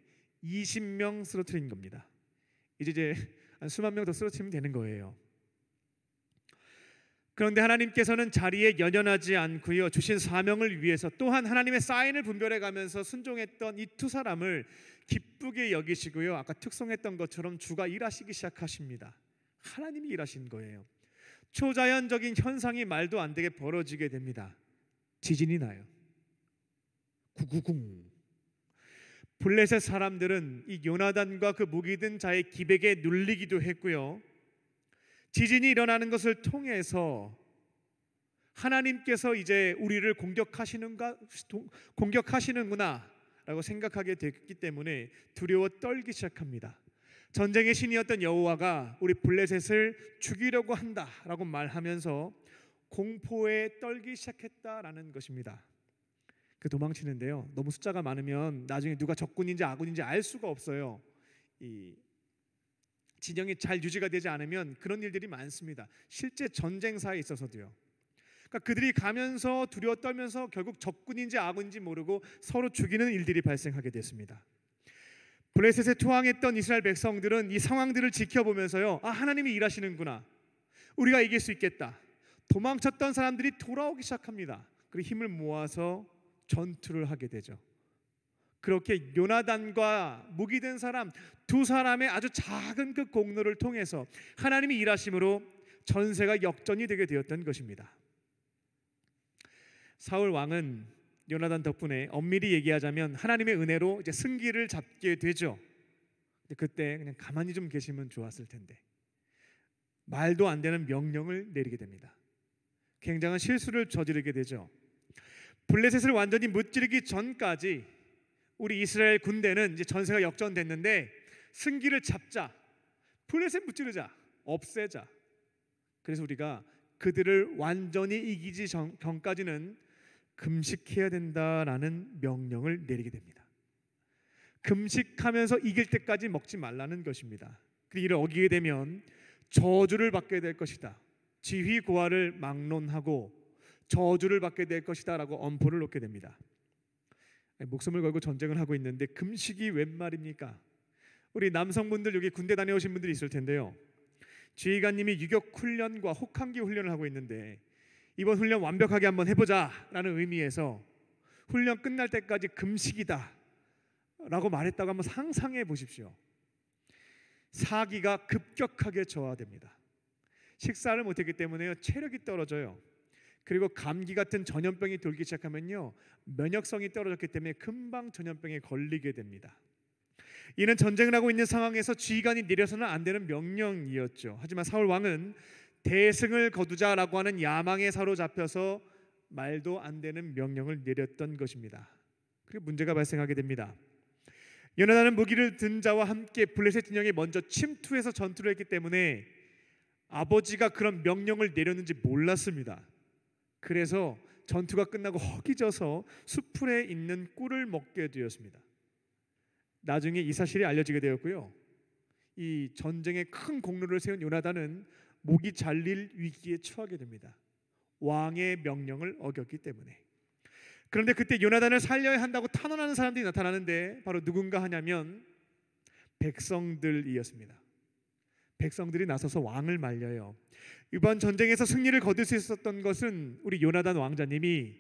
20명 쓰러뜨린 겁니다. 이제 한 수만 명 더 쓰러뜨리면 되는 거예요. 그런데 하나님께서는 자리에 연연하지 않고요, 주신 사명을 위해서 또한 하나님의 사인을 분별해 가면서 순종했던 이 두 사람을 기쁘게 여기시고요, 아까 특송했던 것처럼 주가 일하시기 시작하십니다. 하나님이 일하신 거예요. 초자연적인 현상이 말도 안 되게 벌어지게 됩니다. 지진이 나요. 구구궁. 블레셋 사람들은 이 요나단과 그 무기 든 자의 기백에 눌리기도 했고요, 지진이 일어나는 것을 통해서 하나님께서 이제 우리를 공격하시는구나 라고 생각하게 됐기 때문에 두려워 떨기 시작합니다. 전쟁의 신이었던 여호와가 우리 블레셋을 죽이려고 한다라고 말하면서 공포에 떨기 시작했다라는 것입니다. 그 도망치는데요, 너무 숫자가 많으면 나중에 누가 적군인지 아군인지 알 수가 없어요. 이 진영이 잘 유지가 되지 않으면 그런 일들이 많습니다. 실제 전쟁사에 있어서도요. 그러니까 그들이 가면서 두려워 떨면서 결국 적군인지 아군인지 모르고 서로 죽이는 일들이 발생하게 됐습니다. 블레셋에 투항했던 이스라엘 백성들은 이 상황들을 지켜보면서요, 하나님이 일하시는구나, 우리가 이길 수 있겠다. 도망쳤던 사람들이 돌아오기 시작합니다. 그리고 힘을 모아서 전투를 하게 되죠. 그렇게 요나단과 무기 든 사람 두 사람의 아주 작은 그 공로를 통해서 하나님이 일하심으로 전세가 역전이 되게 되었던 것입니다. 사울 왕은 요나단 덕분에 엄밀히 얘기하자면 하나님의 은혜로 이제 승기를 잡게 되죠. 근데 그때 그냥 가만히 좀 계시면 좋았을 텐데 말도 안 되는 명령을 내리게 됩니다. 굉장한 실수를 저지르게 되죠. 블레셋을 완전히 무찌르기 전까지 우리 이스라엘 군대는 이제 전세가 역전됐는데 승기를 잡자, 블레셋 무찌르자, 없애자. 그래서 우리가 그들을 완전히 이기지 전까지는 금식해야 된다라는 명령을 내리게 됩니다. 금식하면서 이길 때까지 먹지 말라는 것입니다. 그리고 이를 어기게 되면 저주를 받게 될 것이다. 지휘 고하를 막론하고 저주를 받게 될 것이다 라고 엄포를 놓게 됩니다. 목숨을 걸고 전쟁을 하고 있는데 금식이 웬 말입니까? 우리 남성분들 여기 군대 다녀오신 분들이 있을 텐데요, 지휘관님이 유격 훈련과 혹한기 훈련을 하고 있는데 이번 훈련 완벽하게 한번 해보자 라는 의미에서 훈련 끝날 때까지 금식이다 라고 말했다고 한번 상상해 보십시오. 사기가 급격하게 저하됩니다. 식사를 못했기 때문에 체력이 떨어져요. 그리고 감기 같은 전염병이 돌기 시작하면요, 면역성이 떨어졌기 때문에 금방 전염병에 걸리게 됩니다. 이는 전쟁을 하고 있는 상황에서 지휘관이 내려서는 안 되는 명령이었죠. 하지만 사울 왕은 대승을 거두자라고 하는 야망에 사로잡혀서 말도 안 되는 명령을 내렸던 것입니다. 그리고 문제가 발생하게 됩니다. 요나단은 무기를 든 자와 함께 블레셋 진영에 먼저 침투해서 전투를 했기 때문에 아버지가 그런 명령을 내렸는지 몰랐습니다. 그래서 전투가 끝나고 허기져서 수풀에 있는 꿀을 먹게 되었습니다. 나중에 이 사실이 알려지게 되었고요, 이 전쟁에 큰 공로를 세운 요나단은 목이 잘릴 위기에 처하게 됩니다. 왕의 명령을 어겼기 때문에. 그런데 그때 요나단을 살려야 한다고 탄원하는 사람들이 나타나는데 바로 누군가 하냐면 백성들이었습니다. 백성들이 나서서 왕을 말려요. 이번 전쟁에서 승리를 거둘 수 있었던 것은 우리 요나단 왕자님이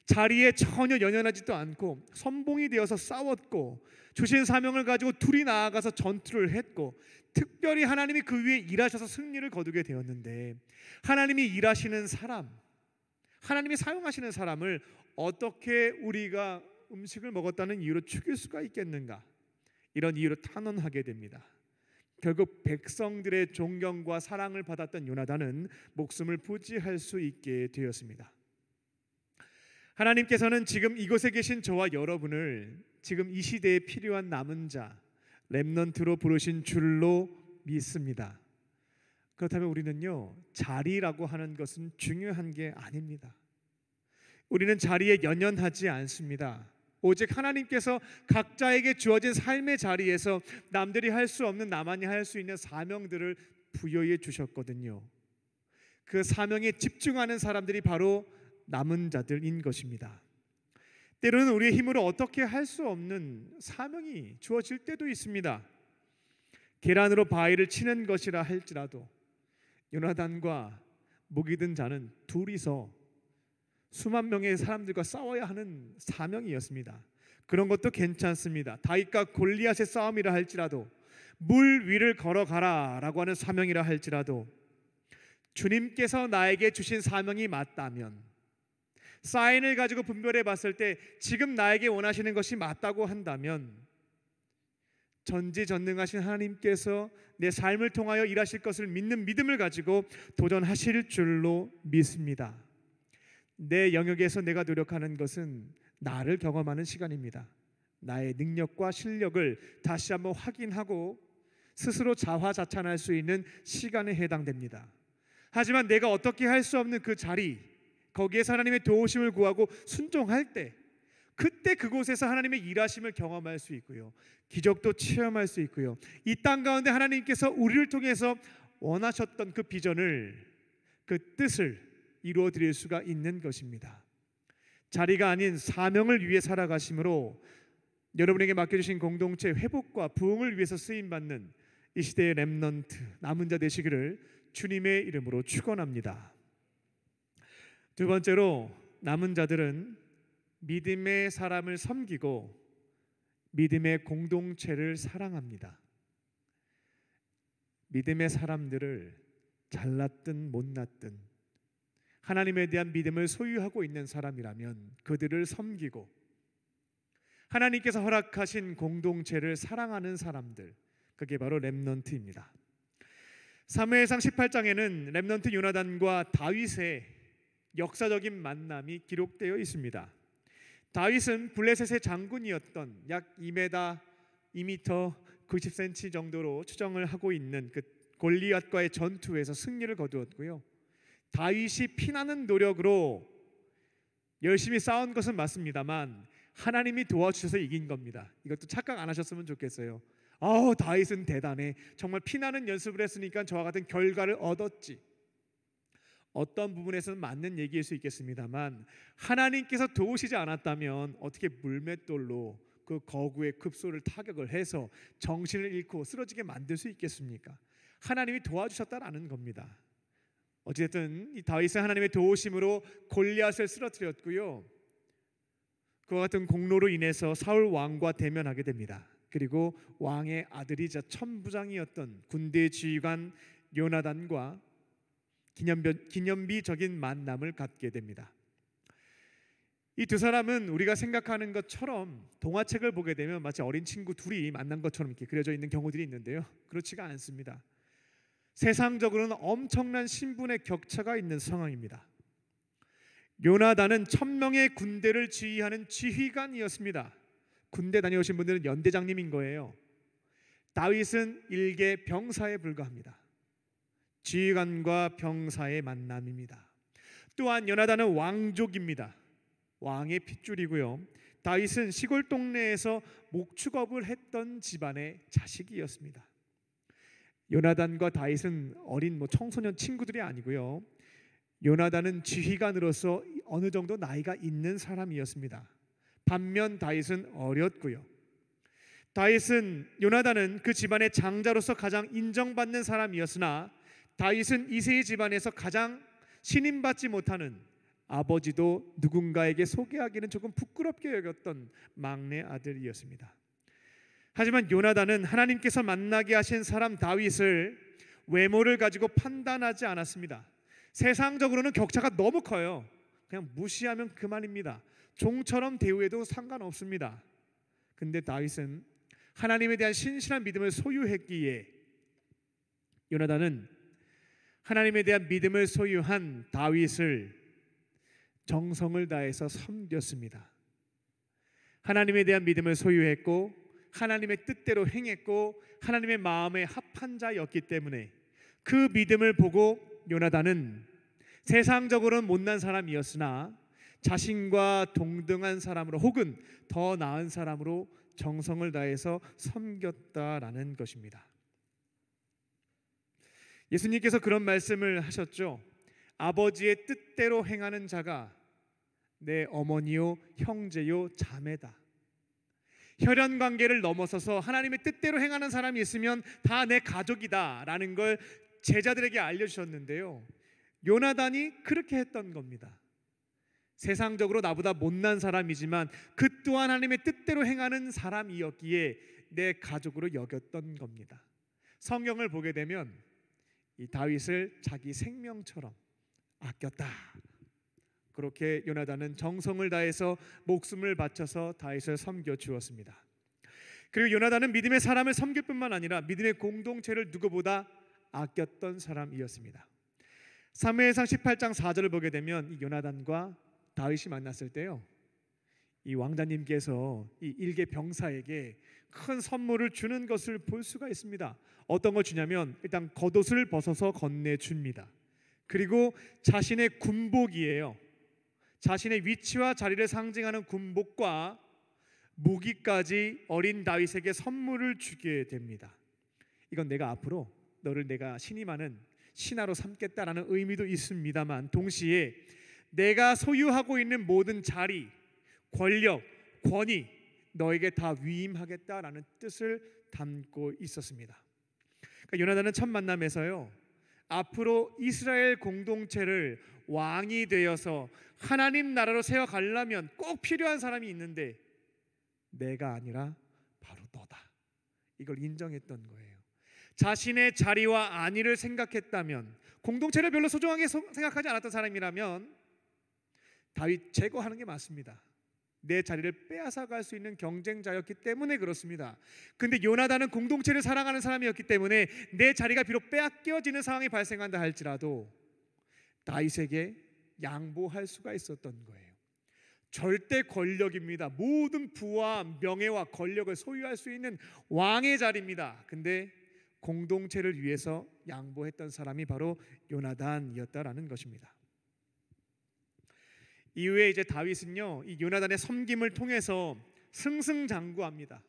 자리에 전혀 연연하지도 않고 선봉이 되어서 싸웠고 주신 사명을 가지고 둘이 나아가서 전투를 했고 특별히 하나님이 그 위에 일하셔서 승리를 거두게 되었는데, 하나님이 일하시는 사람, 하나님이 사용하시는 사람을 어떻게 우리가 음식을 먹었다는 이유로 죽일 수가 있겠는가? 이런 이유로 탄원하게 됩니다. 결국 백성들의 존경과 사랑을 받았던 요나단은 목숨을 부지할 수 있게 되었습니다. 하나님께서는 지금 이곳에 계신 저와 여러분을 지금 이 시대에 필요한 남은 자, 렘넌트로 부르신 줄로 믿습니다. 그렇다면 우리는요, 자리라고 하는 것은 중요한 게 아닙니다. 우리는 자리에 연연하지 않습니다. 오직 하나님께서 각자에게 주어진 삶의 자리에서 남들이 할 수 없는 나만이 할 수 있는 사명들을 부여해 주셨거든요. 그 사명에 집중하는 사람들이 바로 남은 자들인 것입니다. 때로는 우리의 힘으로 어떻게 할 수 없는 사명이 주어질 때도 있습니다. 계란으로 바위를 치는 것이라 할지라도 요나단과 무기 든 자는 둘이서 수만 명의 사람들과 싸워야 하는 사명이었습니다. 그런 것도 괜찮습니다. 다윗과 골리앗의 싸움이라 할지라도, 물 위를 걸어가라 라고 하는 사명이라 할지라도, 주님께서 나에게 주신 사명이 맞다면, 사인을 가지고 분별해 봤을 때 지금 나에게 원하시는 것이 맞다고 한다면, 전지전능하신 하나님께서 내 삶을 통하여 일하실 것을 믿는 믿음을 가지고 도전하실 줄로 믿습니다. 내 영역에서 내가 노력하는 것은 나를 경험하는 시간입니다. 나의 능력과 실력을 다시 한번 확인하고 스스로 자화자찬할 수 있는 시간에 해당됩니다. 하지만 내가 어떻게 할 수 없는 그 자리, 거기에서 하나님의 도우심을 구하고 순종할 때, 그때 그곳에서 하나님의 일하심을 경험할 수 있고요, 기적도 체험할 수 있고요, 이 땅 가운데 하나님께서 우리를 통해서 원하셨던 그 비전을, 그 뜻을 이루어 드릴 수가 있는 것입니다. 자리가 아닌 사명을 위해 살아가심으로 여러분에게 맡겨주신 공동체 회복과 부흥을 위해서 쓰임받는 이 시대의 렘넌트, 남은 자 되시기를 주님의 이름으로 축원합니다. 두 번째로, 남은 자들은 믿음의 사람을 섬기고 믿음의 공동체를 사랑합니다. 믿음의 사람들을 잘났든 못났든 하나님에 대한 믿음을 소유하고 있는 사람이라면 그들을 섬기고 하나님께서 허락하신 공동체를 사랑하는 사람들, 그게 바로 렘넌트입니다. 사무엘상 18장에는 렘넌트 요나단과 다윗의 역사적인 만남이 기록되어 있습니다. 다윗은 블레셋의 장군이었던 약 2m 90cm 정도로 추정을 하고 있는 그 골리앗과의 전투에서 승리를 거두었고요, 다윗이 피나는 노력으로 열심히 싸운 것은 맞습니다만 하나님이 도와주셔서 이긴 겁니다. 이것도 착각 안 하셨으면 좋겠어요. 다윗은 대단해, 정말 피나는 연습을 했으니까 저와 같은 결과를 얻었지. 어떤 부분에서는 맞는 얘기일 수 있겠습니다만 하나님께서 도우시지 않았다면 어떻게 물맷돌로 그 거구의 급소를 타격을 해서 정신을 잃고 쓰러지게 만들 수 있겠습니까? 하나님이 도와주셨다라는 겁니다. 어쨌든 이 다윗은 하나님의 도우심으로 골리앗을 쓰러뜨렸고요, 그와 같은 공로로 인해서 사울 왕과 대면하게 됩니다. 그리고 왕의 아들이자 천부장이었던 군대 지휘관 요나단과 기념비적인 만남을 갖게 됩니다. 이 두 사람은 우리가 생각하는 것처럼 동화책을 보게 되면 마치 어린 친구 둘이 만난 것처럼 이렇게 그려져 있는 경우들이 있는데요, 그렇지가 않습니다. 세상적으로는 엄청난 신분의 격차가 있는 상황입니다. 요나단은 1000명의 군대를 지휘하는 지휘관이었습니다. 군대 다녀오신 분들은 연대장님인 거예요. 다윗은 일개 병사에 불과합니다. 지휘관과 병사의 만남입니다. 또한 요나단은 왕족입니다. 왕의 핏줄이고요, 다윗은 시골 동네에서 목축업을 했던 집안의 자식이었습니다. 요나단과 다윗은 어린 청소년 친구들이 아니고요, 요나단은 지휘관으로서 어느 정도 나이가 있는 사람이었습니다. 반면 다윗은 어렸고요, 요나단은 그 집안의 장자로서 가장 인정받는 사람이었으나 다윗은 이세의 집안에서 가장 신임받지 못하는, 아버지도 누군가에게 소개하기는 조금 부끄럽게 여겼던 막내 아들이었습니다. 하지만 요나단은 하나님께서 만나게 하신 사람 다윗을 외모를 가지고 판단하지 않았습니다. 세상적으로는 격차가 너무 커요. 그냥 무시하면 그만입니다. 종처럼 대우해도 상관없습니다. 근데 다윗은 하나님에 대한 신실한 믿음을 소유했기에 요나단은 하나님에 대한 믿음을 소유한 다윗을 정성을 다해서 섬겼습니다. 하나님에 대한 믿음을 소유했고 하나님의 뜻대로 행했고 하나님의 마음에 합한 자였기 때문에 그 믿음을 보고 요나단은 세상적으로는 못난 사람이었으나 자신과 동등한 사람으로 혹은 더 나은 사람으로 정성을 다해서 섬겼다라는 것입니다. 예수님께서 그런 말씀을 하셨죠. 아버지의 뜻대로 행하는 자가 내 어머니요 형제요 자매다. 혈연 관계를 넘어서서 하나님의 뜻대로 행하는 사람이 있으면 다 내 가족이다라는 걸 제자들에게 알려주셨는데요. 요나단이 그렇게 했던 겁니다. 세상적으로 나보다 못난 사람이지만 그 또한 하나님의 뜻대로 행하는 사람이었기에 내 가족으로 여겼던 겁니다. 성경을 보게 되면 이 다윗을 자기 생명처럼 아꼈다. 그렇게 요나단은 정성을 다해서 목숨을 바쳐서 다윗을 섬겨 주었습니다. 그리고 요나단은 믿음의 사람을 섬길 뿐만 아니라 믿음의 공동체를 누구보다 아꼈던 사람이었습니다. 사무엘상 18장 4절을 보게 되면 이 요나단과 다윗이 만났을 때요, 이 왕자님께서 이 일개 병사에게 큰 선물을 주는 것을 볼 수가 있습니다. 어떤 걸 주냐면 일단 겉옷을 벗어서 건네줍니다. 그리고 자신의 군복이에요. 자신의 위치와 자리를 상징하는 군복과 무기까지 어린 다윗에게 선물을 주게 됩니다. 이건 내가 앞으로 너를 내가 신임하는 신하로 삼겠다라는 의미도 있습니다만, 동시에 내가 소유하고 있는 모든 자리, 권력, 권위 너에게 다 위임하겠다라는 뜻을 담고 있었습니다. 그러니까 요나단은 첫 만남에서요, 앞으로 이스라엘 공동체를 왕이 되어서 하나님 나라로 세워가려면 꼭 필요한 사람이 있는데 내가 아니라 바로 너다, 이걸 인정했던 거예요. 자신의 자리와 안위를 생각했다면, 공동체를 별로 소중하게 생각하지 않았던 사람이라면 다윗 제거하는 게 맞습니다. 내 자리를 빼앗아갈 수 있는 경쟁자였기 때문에 그렇습니다. 근데 요나단은 공동체를 사랑하는 사람이었기 때문에 내 자리가 비록 빼앗겨지는 상황이 발생한다 할지라도 다윗에게 양보할 수가 있었던 거예요. 절대 권력입니다. 모든 부와 명예와 권력을 소유할 수 있는 왕의 자리입니다. 근데 공동체를 위해서 양보했던 사람이 바로 요나단이었다라는 것입니다. 이후에 이제 다윗은요, 이 요나단의 섬김을 통해서 승승장구합니다.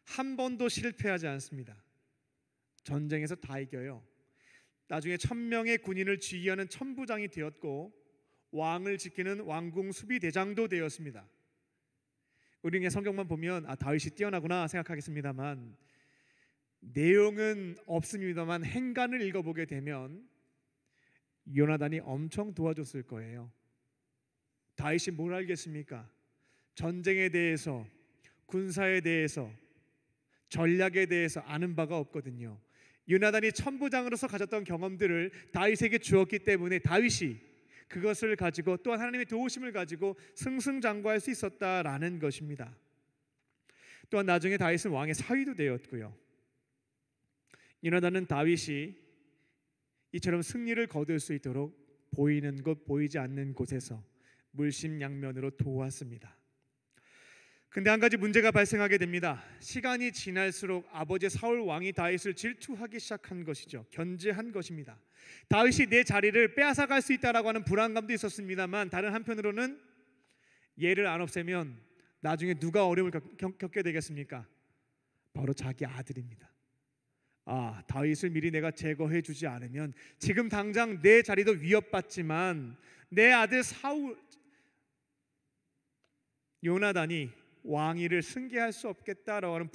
한 번도 실패하지 않습니다. 전쟁에서 다 이겨요. 나중에 1000명의 군인을 지휘하는 천부장이 되었고 왕을 지키는 왕궁 수비대장도 되었습니다. 우리는 성경만 보면 다윗이 뛰어나구나 생각하겠습니다만, 내용은 없습니다만 행간을 읽어보게 되면 요나단이 엄청 도와줬을 거예요. 다윗이 뭘 알겠습니까? 전쟁에 대해서, 군사에 대해서, 전략에 대해서 아는 바가 없거든요. 요나단이 천부장으로서 가졌던 경험들을 다윗에게 주었기 때문에 다윗이 그것을 가지고 또한 하나님의 도우심을 가지고 승승장구할 수 있었다라는 것입니다. 또한 나중에 다윗은 왕의 사위도 되었고요. 요나단은 다윗이 이처럼 승리를 거둘 수 있도록 보이는 곳 보이지 않는 곳에서 물심양면으로 도왔습니다. 근데 한 가지 문제가 발생하게 됩니다. 시간이 지날수록 아버지 사울 왕이 다윗을 질투하기 시작한 것이죠. 견제한 것입니다. 다윗이 내 자리를 빼앗아갈 수 있다라고 하는 불안감도 있었습니다만, 다른 한편으로는 얘를 안 없애면 나중에 누가 어려움을 겪게 되겠습니까? 바로 자기 아들입니다. 다윗을 미리 내가 제거해 주지 않으면 지금 당장 내 자리도 위협받지만 내 아들 사울 요나단이 왕위를 승계할 수 없겠다라고 하는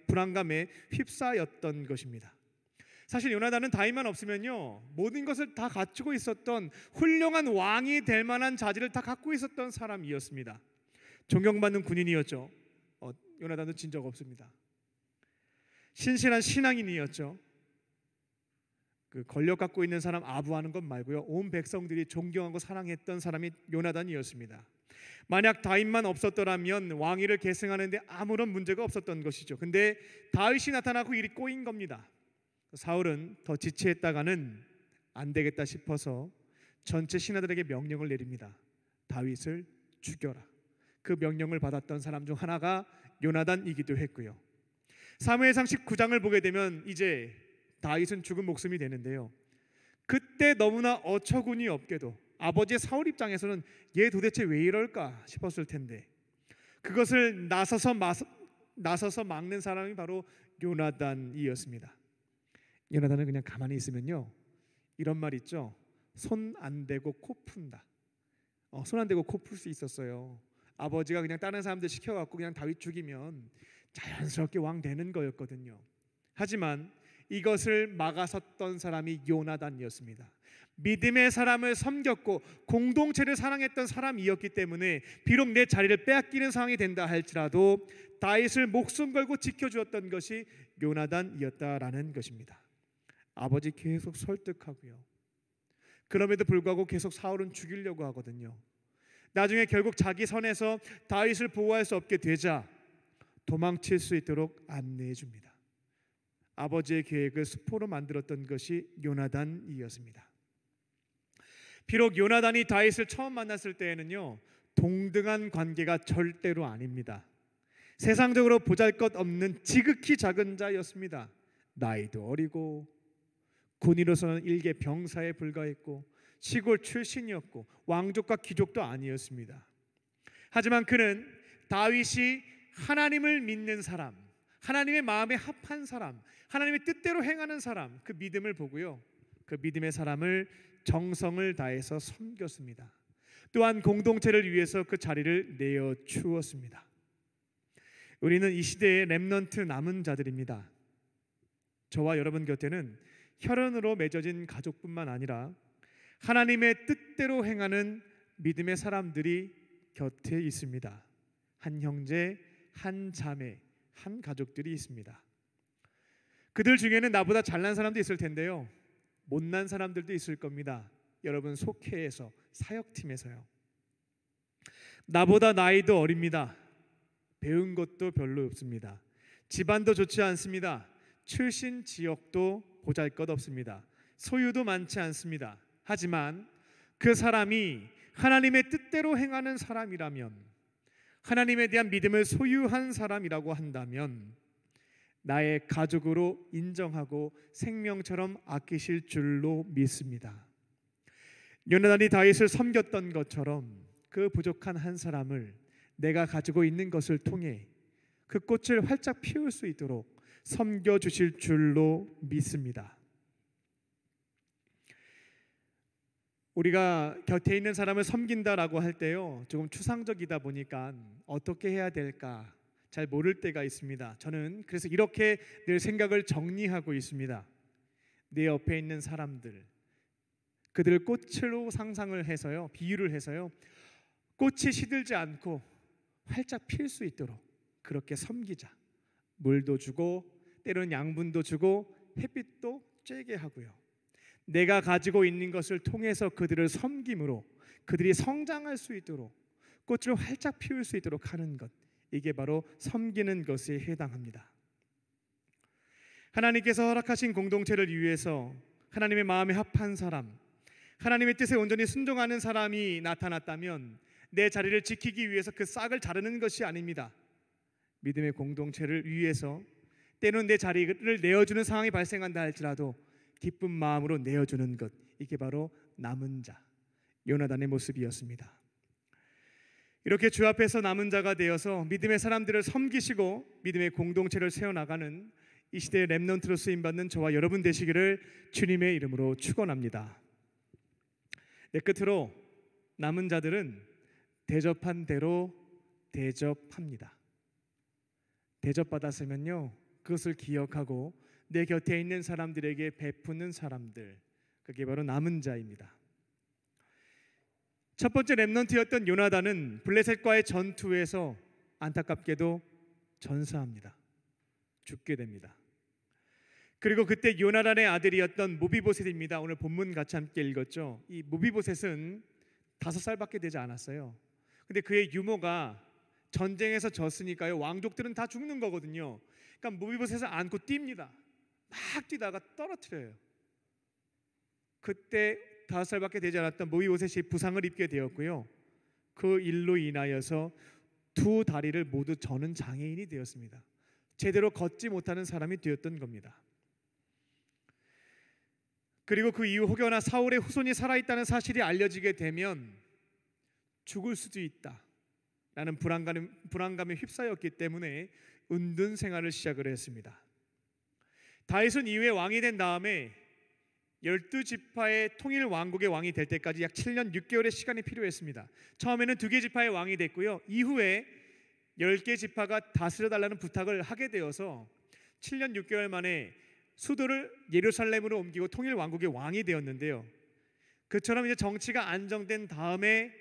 불안감에 휩싸였던 것입니다. 사실 요나단은 다윗만 없으면요, 모든 것을 다 갖추고 있었던 훌륭한 왕이 될 만한 자질을 다 갖고 있었던 사람이었습니다. 존경받는 군인이었죠. 요나단도 진 적 없습니다. 신실한 신앙인이었죠. 그 권력 갖고 있는 사람 아부하는 것 말고요, 온 백성들이 존경하고 사랑했던 사람이 요나단이었습니다. 만약 다윗만 없었더라면 왕위를 계승하는데 아무런 문제가 없었던 것이죠. 근데 다윗이 나타나고 일이 꼬인 겁니다. 사울은 더 지체했다가는 안 되겠다 싶어서 전체 신하들에게 명령을 내립니다. 다윗을 죽여라. 그 명령을 받았던 사람 중 하나가 요나단이기도 했고요. 사무엘상 19장을 보게 되면 이제 다윗은 죽은 목숨이 되는데요, 그때 너무나 어처구니 없게도 아버지 사울 입장에서는 얘 도대체 왜 이럴까 싶었을 텐데 그것을 나서서 막는 사람이 바로 요나단이었습니다. 요나단은 그냥 가만히 있으면요, 이런 말 있죠. 손 안 대고 코 푼다. 손 안 대고 코 풀 수 있었어요. 아버지가 그냥 다른 사람들 시켜갖고 그냥 다윗 죽이면 자연스럽게 왕 되는 거였거든요. 하지만 이것을 막아섰던 사람이 요나단이었습니다. 믿음의 사람을 섬겼고 공동체를 사랑했던 사람이었기 때문에 비록 내 자리를 빼앗기는 상황이 된다 할지라도 다윗을 목숨 걸고 지켜주었던 것이 요나단이었다라는 것입니다. 아버지 계속 설득하고요. 그럼에도 불구하고 계속 사울은 죽이려고 하거든요. 나중에 결국 자기 선에서 다윗을 보호할 수 없게 되자 도망칠 수 있도록 안내해 줍니다. 아버지의 계획을 수포로 만들었던 것이 요나단이었습니다. 비록 요나단이 다윗을 처음 만났을 때에는요, 동등한 관계가 절대로 아닙니다. 세상적으로 보잘것없는 지극히 작은 자였습니다. 나이도 어리고 군인으로서는 일개 병사에 불과했고 시골 출신이었고 왕족과 귀족도 아니었습니다. 하지만 그는 다윗이 하나님을 믿는 사람, 하나님의 마음에 합한 사람, 하나님의 뜻대로 행하는 사람, 그 믿음을 보고요, 그 믿음의 사람을 정성을 다해서 섬겼습니다. 또한 공동체를 위해서 그 자리를 내어 주었습니다. 우리는 이 시대의 렘넌트 남은 자들입니다. 저와 여러분 곁에는 혈연으로 맺어진 가족뿐만 아니라 하나님의 뜻대로 행하는 믿음의 사람들이 곁에 있습니다. 한 형제, 한 자매, 한 가족들이 있습니다. 그들 중에는 나보다 잘난 사람도 있을 텐데요, 못난 사람들도 있을 겁니다. 여러분 속회에서, 사역팀에서요. 나보다 나이도 어립니다. 배운 것도 별로 없습니다. 집안도 좋지 않습니다. 출신 지역도 보잘것없습니다. 소유도 많지 않습니다. 하지만 그 사람이 하나님의 뜻대로 행하는 사람이라면, 하나님에 대한 믿음을 소유한 사람이라고 한다면 나의 가족으로 인정하고 생명처럼 아끼실 줄로 믿습니다. 요나단이 다윗을 섬겼던 것처럼 그 부족한 한 사람을 내가 가지고 있는 것을 통해 그 꽃을 활짝 피울 수 있도록 섬겨주실 줄로 믿습니다. 우리가 곁에 있는 사람을 섬긴다라고 할 때요, 조금 추상적이다 보니까 어떻게 해야 될까 잘 모를 때가 있습니다. 저는 그래서 이렇게 늘 생각을 정리하고 있습니다. 내 옆에 있는 사람들, 그들을 꽃으로 상상을 해서요, 비유를 해서요, 꽃이 시들지 않고 활짝 필 수 있도록 그렇게 섬기자. 물도 주고 때로는 양분도 주고 햇빛도 쬐게 하고요. 내가 가지고 있는 것을 통해서 그들을 섬김으로 그들이 성장할 수 있도록 꽃을 활짝 피울 수 있도록 하는 것, 이게 바로 섬기는 것에 해당합니다. 하나님께서 허락하신 공동체를 위해서 하나님의 마음에 합한 사람, 하나님의 뜻에 온전히 순종하는 사람이 나타났다면 내 자리를 지키기 위해서 그 싹을 자르는 것이 아닙니다. 믿음의 공동체를 위해서 때로는 내 자리를 내어주는 상황이 발생한다 할지라도 기쁜 마음으로 내어주는 것, 이게 바로 남은 자, 요나단의 모습이었습니다. 이렇게 주 앞에서 남은 자가 되어서 믿음의 사람들을 섬기시고 믿음의 공동체를 세워나가는 이 시대의 렘넌트로 쓰임받는 저와 여러분 되시기를 주님의 이름으로 축원합니다. 끝으로 남은 자들은 대접한 대로 대접합니다. 대접받았으면요, 그것을 기억하고 내 곁에 있는 사람들에게 베푸는 사람들, 그게 바로 남은 자입니다. 첫 번째 렘넌트였던 요나단은 블레셋과의 전투에서 안타깝게도 전사합니다. 죽게 됩니다. 그리고 그때 요나단의 아들이었던 모비보셋입니다. 오늘 본문 같이 함께 읽었죠. 이 모비보셋은 5살밖에 되지 않았어요. 근데 그의 유모가 전쟁에서 졌으니까요, 왕족들은 다 죽는 거거든요. 그러니까 모비보셋을 안고 뜁니다. 막 뛰다가 떨어뜨려요. 그때 5살밖에 되지 않았던 모비보셋이 부상을 입게 되었고요, 그 일로 인하여서 두 다리를 모두 저는 장애인이 되었습니다. 제대로 걷지 못하는 사람이 되었던 겁니다. 그리고 그 이후 혹여나 사울의 후손이 살아있다는 사실이 알려지게 되면 죽을 수도 있다라는 불안감에 휩싸였기 때문에 은둔 생활을 시작을 했습니다. 다윗은 이후에 왕이 된 다음에 12지파의 통일 왕국의 왕이 될 때까지 약 7년 6개월의 시간이 필요했습니다. 처음에는 2개 지파의 왕이 됐고요, 이후에 10개 지파가 다스려 달라는 부탁을 하게 되어서 7년 6개월 만에 수도를 예루살렘으로 옮기고 통일 왕국의 왕이 되었는데요. 그처럼 이제 정치가 안정된 다음에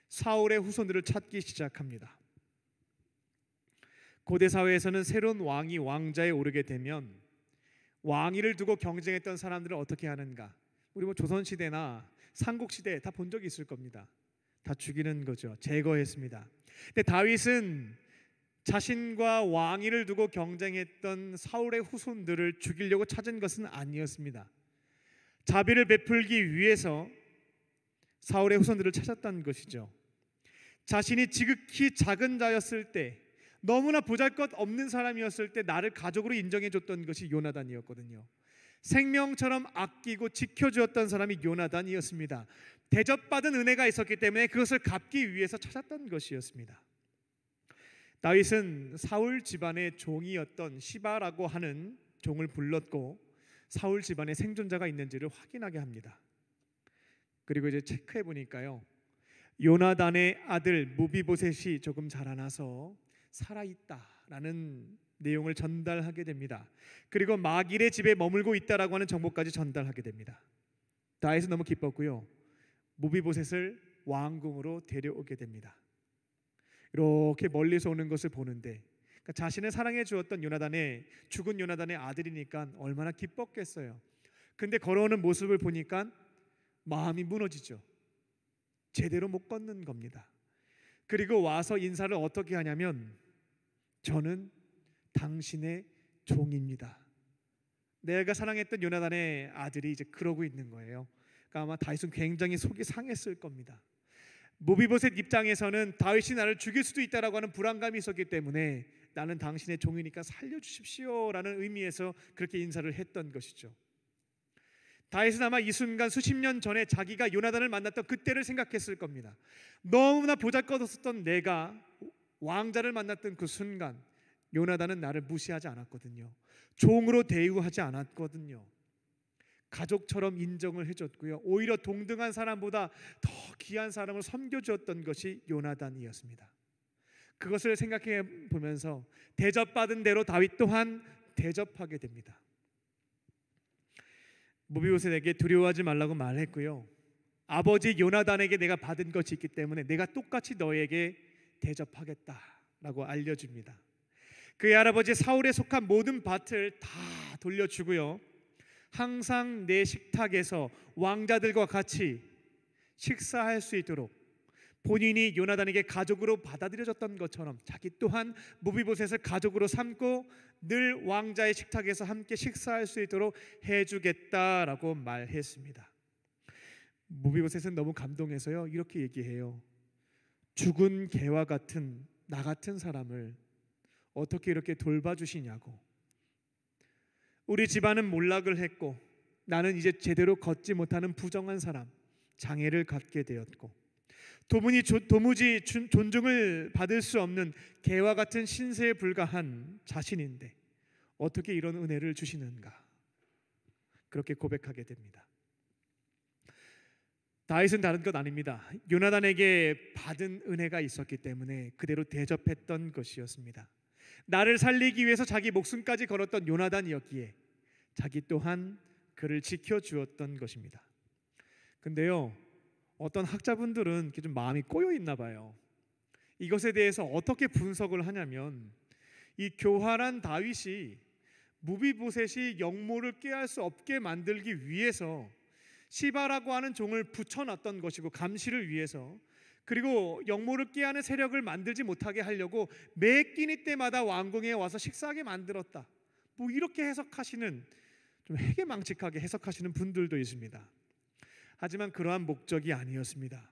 사울의 후손들을 찾기 시작합니다. 고대 사회에서는 새로운 왕이 왕자에 오르게 되면 왕위를 두고 경쟁했던 사람들은 어떻게 하는가? 우리 뭐 조선 시대나 삼국 시대 다 본 적이 있을 겁니다. 다 죽이는 거죠. 제거했습니다. 근데 다윗은 자신과 왕위를 두고 경쟁했던 사울의 후손들을 죽이려고 찾은 것은 아니었습니다. 자비를 베풀기 위해서 사울의 후손들을 찾았다는 것이죠. 자신이 지극히 작은 자였을 때, 너무나 보잘것없는 사람이었을 때 나를 가족으로 인정해줬던 것이 요나단이었거든요. 생명처럼 아끼고 지켜주었던 사람이 요나단이었습니다. 대접받은 은혜가 있었기 때문에 그것을 갚기 위해서 찾았던 것이었습니다. 다윗은 사울 집안의 종이었던 시바라고 하는 종을 불렀고 사울 집안에 생존자가 있는지를 확인하게 합니다. 그리고 이제 체크해 보니까요, 요나단의 아들 무비보셋이 조금 자라나서 살아있다라는 내용을 전달하게 됩니다. 그리고 마길의 집에 머물고 있다라고 하는 정보까지 전달하게 됩니다. 다윗은 너무 기뻤고요, 무비보셋을 왕궁으로 데려오게 됩니다. 이렇게 멀리서 오는 것을 보는데, 그러니까 자신을 사랑해 주었던 죽은 요나단의 아들이니까 얼마나 기뻤겠어요. 근데 걸어오는 모습을 보니까 마음이 무너지죠. 제대로 못 걷는 겁니다. 그리고 와서 인사를 어떻게 하냐면, 저는 당신의 종입니다. 내가 사랑했던 요나단의 아들이 이제 그러고 있는 거예요. 그러니까 아마 다윗은 굉장히 속이 상했을 겁니다. 무비보셋 입장에서는 다윗이 나를 죽일 수도 있다라고 하는 불안감이 있었기 때문에 나는 당신의 종이니까 살려주십시오라는 의미에서 그렇게 인사를 했던 것이죠. 다윗은 아마 이 순간 수십 년 전에 자기가 요나단을 만났던 그때를 생각했을 겁니다. 너무나 보잘것없었던 내가 왕자를 만났던 그 순간 요나단은 나를 무시하지 않았거든요. 종으로 대우하지 않았거든요. 가족처럼 인정을 해줬고요, 오히려 동등한 사람보다 더 귀한 사람을 섬겨주었던 것이 요나단이었습니다. 그것을 생각해 보면서 대접받은 대로 다윗 또한 대접하게 됩니다. 무비보셋에게 두려워하지 말라고 말했고요, 아버지 요나단에게 내가 받은 것이 있기 때문에 내가 똑같이 너에게 대접하겠다라고 알려줍니다. 그의 할아버지 사울에 속한 모든 밭을 다 돌려주고요, 항상 내 식탁에서 왕자들과 같이 식사할 수 있도록 본인이 요나단에게 가족으로 받아들여졌던 것처럼 자기 또한 무비보셋을 가족으로 삼고 늘 왕자의 식탁에서 함께 식사할 수 있도록 해주겠다라고 말했습니다. 무비보셋은 너무 감동해서요, 이렇게 얘기해요. 죽은 개와 같은 나 같은 사람을 어떻게 이렇게 돌봐주시냐고. 우리 집안은 몰락을 했고 나는 이제 제대로 걷지 못하는 부정한 사람, 장애를 갖게 되었고 도무지 존중을 받을 수 없는 개와 같은 신세에 불과한 자신인데 어떻게 이런 은혜를 주시는가, 그렇게 고백하게 됩니다. 다윗은 다른 것 아닙니다. 요나단에게 받은 은혜가 있었기 때문에 그대로 대접했던 것이었습니다. 나를 살리기 위해서 자기 목숨까지 걸었던 요나단이었기에 자기 또한 그를 지켜주었던 것입니다. 근데요, 어떤 학자분들은 좀 마음이 꼬여 있나 봐요. 이것에 대해서 어떻게 분석을 하냐면, 이 교활한 다윗이 무비보셋이 영모를 꾀할 수 없게 만들기 위해서 시바라고 하는 종을 붙여놨던 것이고, 감시를 위해서, 그리고 영모를 꾀하는 세력을 만들지 못하게 하려고 매 끼니 때마다 왕궁에 와서 식사하게 만들었다, 뭐 이렇게 해석하시는, 좀 해괴망측하게 해석하시는 분들도 있습니다. 하지만 그러한 목적이 아니었습니다.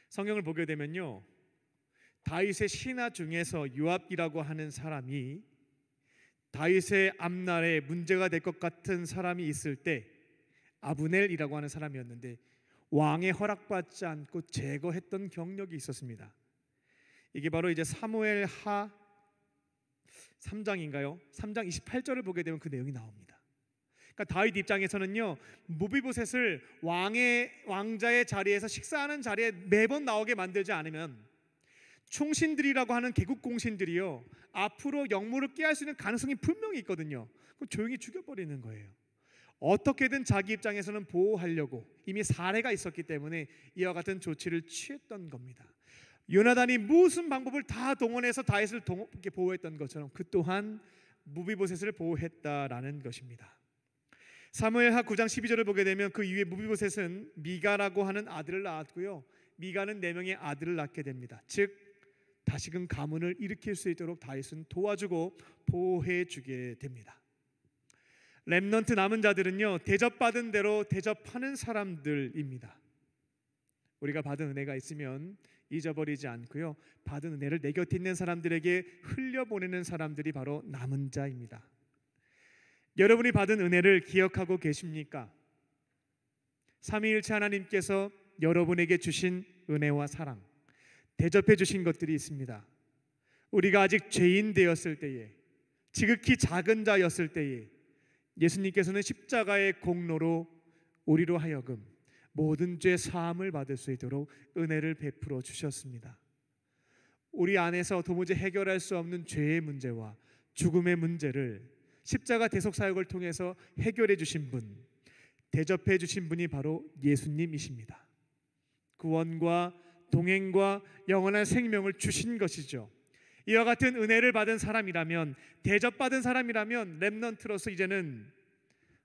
성경을 보게 되면요, 다윗의 신하 중에서 요압이라고 하는 사람이 다윗의 앞날에 문제가 될 것 같은 사람이 있을 때 아브넬이라고 하는 사람이었는데 왕의 허락받지 않고 제거했던 경력이 있었습니다. 이게 바로 이제 사무엘하 3장인가요? 3장 28절을 보게 되면 그 내용이 나옵니다. 그러니까 다윗 입장에서는요, 무비보셋을 왕자의 자리에서 식사하는 자리에 매번 나오게 만들지 않으면 충신들이라고 하는 개국 공신들이요, 앞으로 역무를 깨할 수 있는 가능성이 분명히 있거든요. 그럼 조용히 죽여버리는 거예요. 어떻게든 자기 입장에서는 보호하려고 이미 사례가 있었기 때문에 이와 같은 조치를 취했던 겁니다. 요나단이 무슨 방법을 다 동원해서 다윗을 보호했던 것처럼 그 또한 무비보셋을 보호했다라는 것입니다. 사무엘하 9장 12절을 보게 되면 그 이후에 무비보셋은 미가라고 하는 아들을 낳았고요, 미가는 4명의 아들을 낳게 됩니다. 즉 다시금 가문을 일으킬 수 있도록 다윗은 도와주고 보호해주게 됩니다. 렘넌트 남은 자들은요, 대접받은 대로 대접하는 사람들입니다. 우리가 받은 은혜가 있으면 잊어버리지 않고요, 받은 은혜를 내 곁에 있는 사람들에게 흘려보내는 사람들이 바로 남은 자입니다. 여러분이 받은 은혜를 기억하고 계십니까? 삼위일체 하나님께서 여러분에게 주신 은혜와 사랑, 대접해 주신 것들이 있습니다. 우리가 아직 죄인 되었을 때에, 지극히 작은 자였을 때에 예수님께서는 십자가의 공로로 우리로 하여금 모든 죄 사함을 받을 수 있도록 은혜를 베풀어 주셨습니다. 우리 안에서 도무지 해결할 수 없는 죄의 문제와 죽음의 문제를 십자가 대속 사역을 통해서 해결해 주신 분, 대접해 주신 분이 바로 예수님이십니다. 구원과 동행과 영원한 생명을 주신 것이죠. 이와 같은 은혜를 받은 사람이라면, 대접받은 사람이라면 렘넌트로서 이제는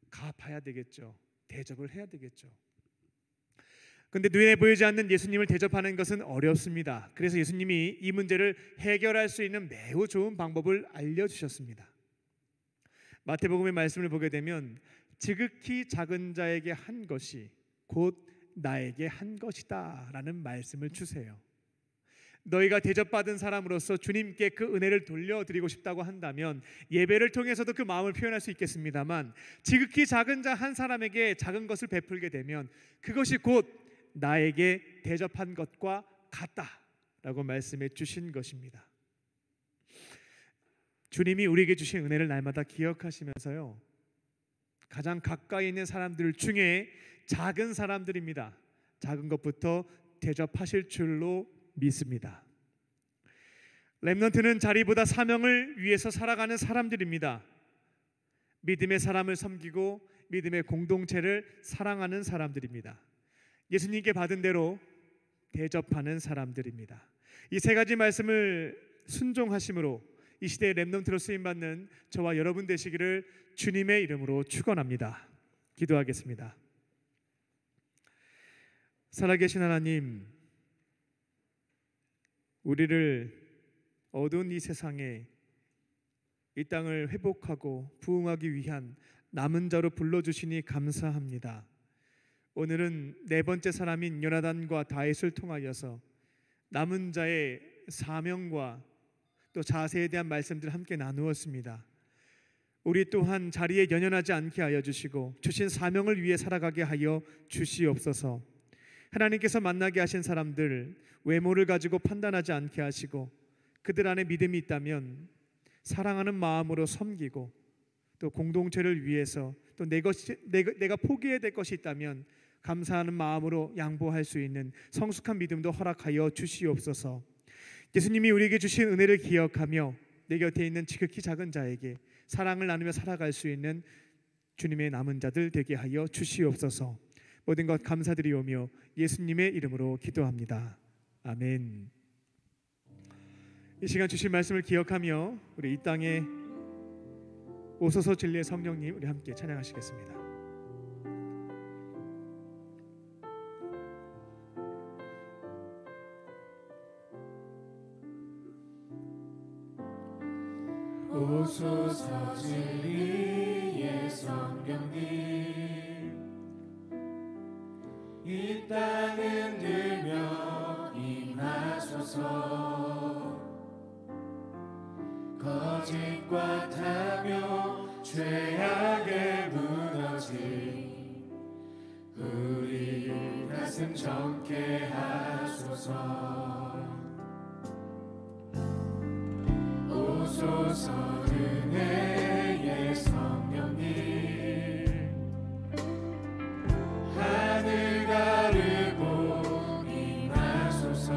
갚아야 되겠죠. 대접을 해야 되겠죠. 그런데 눈에 보이지 않는 예수님을 대접하는 것은 어렵습니다. 그래서 예수님이 이 문제를 해결할 수 있는 매우 좋은 방법을 알려주셨습니다. 마태복음의 말씀을 보게 되면 지극히 작은 자에게 한 것이 곧 나에게 한 것이다 라는 말씀을 주세요. 너희가 대접받은 사람으로서 주님께 그 은혜를 돌려드리고 싶다고 한다면 예배를 통해서도 그 마음을 표현할 수 있겠습니다만, 지극히 작은 자 한 사람에게 작은 것을 베풀게 되면 그것이 곧 나에게 대접한 것과 같다라고 말씀해 주신 것입니다. 주님이 우리에게 주신 은혜를 날마다 기억하시면서요, 가장 가까이 있는 사람들 중에 작은 사람들입니다. 작은 것부터 대접하실 줄로 믿습니다. 렘넌트는 자리보다 사명을 위해서 살아가는 사람들입니다. 믿음의 사람을 섬기고 믿음의 공동체를 사랑하는 사람들입니다. 예수님께 받은 대로 대접하는 사람들입니다. 이 세 가지 말씀을 순종하심으로 이 시대의 렘넌트로 쓰임받는 저와 여러분 되시기를 주님의 이름으로 축원합니다. 기도하겠습니다. 살아계신 하나님, 우리를 어두운 이 세상에 이 땅을 회복하고 부흥하기 위한 남은 자로 불러주시니 감사합니다. 오늘은 네 번째 사람인 요나단과 다윗을 통하여서 남은 자의 사명과 또 자세에 대한 말씀들을 함께 나누었습니다. 우리 또한 자리에 연연하지 않게 하여 주시고 주신 사명을 위해 살아가게 하여 주시옵소서. 하나님께서 만나게 하신 사람들 외모를 가지고 판단하지 않게 하시고 그들 안에 믿음이 있다면 사랑하는 마음으로 섬기고 또 공동체를 위해서 또 내가 포기해야 될 것이 있다면 감사하는 마음으로 양보할 수 있는 성숙한 믿음도 허락하여 주시옵소서. 예수님이 우리에게 주신 은혜를 기억하며 내 곁에 있는 지극히 작은 자에게 사랑을 나누며 살아갈 수 있는 주님의 남은 자들 되게 하여 주시옵소서. 모든 것 감사드리오며 예수님의 이름으로 기도합니다. 아멘. 이 시간 주신 말씀을 기억하며 우리 이 땅에 오소서 진리의 성령님, 우리 함께 찬양하시겠습니다. 오소서 진리의 성령님, 이 땅 흔들며 임하소서. 거짓과 타며 죄악에 무너진 우리 가슴 정케 하소서. 오소서 은혜의 성령님, 하늘 가르고 임하소서.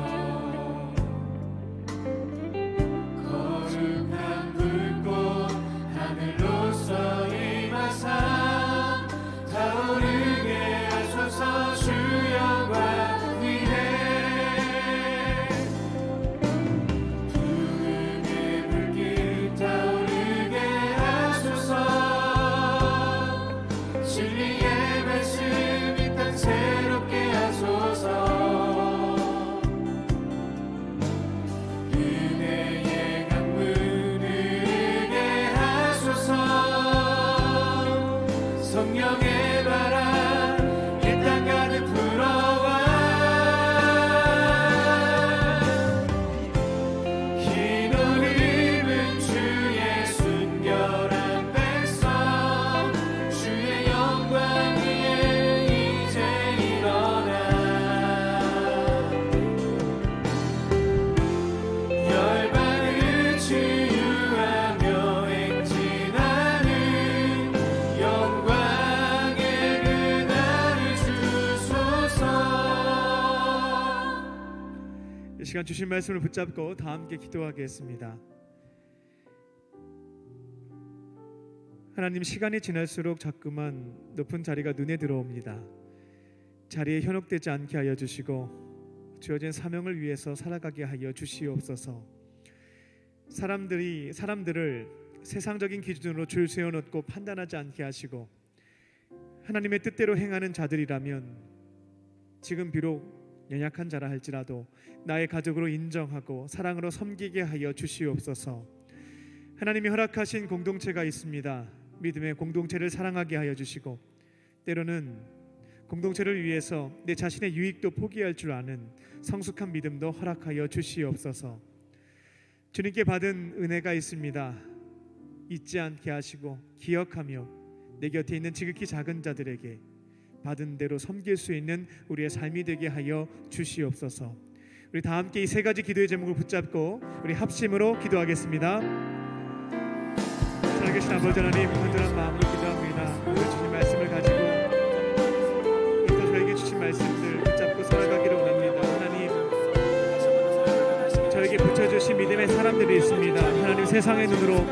시간 주신 말씀을 붙잡고 다 함께 기도하겠습니다. 하나님, 시간이 지날수록 자꾸만 높은 자리가 눈에 들어옵니다. 자리에 현혹되지 않게 하여 주시고 주어진 사명을 위해서 살아가게 하여 주시옵소서. 사람들을 세상적인 기준으로 줄 세워놓고 판단하지 않게 하시고 하나님의 뜻대로 행하는 자들이라면 지금 비록 연약한 자라 할지라도 나의 가족으로 인정하고 사랑으로 섬기게 하여 주시옵소서. 하나님이 허락하신 공동체가 있습니다. 믿음의 공동체를 사랑하게 하여 주시고 때로는 공동체를 위해서 내 자신의 유익도 포기할 줄 아는 성숙한 믿음도 허락하여 주시옵소서. 주님께 받은 은혜가 있습니다. 잊지 않게 하시고 기억하며 내 곁에 있는 지극히 작은 자들에게 받은 대로 섬길 수 있는 우리의 삶이 되게 하여 주시옵소서. 우리 다 함께 이 세 가지 기도의 제목을 붙잡고 우리 합심으로 기도하겠습니다. 살아계신 아버지 하나님, 간절한 마음으로 기도합니다. 오늘 주신 말씀을 가지고 또 저에게 주신 말씀들 붙잡고 살아가기를 원합니다. 하나님, 저에게 붙여주신 믿음의 사람들이 있습니다. 하나님, 세상의 눈으로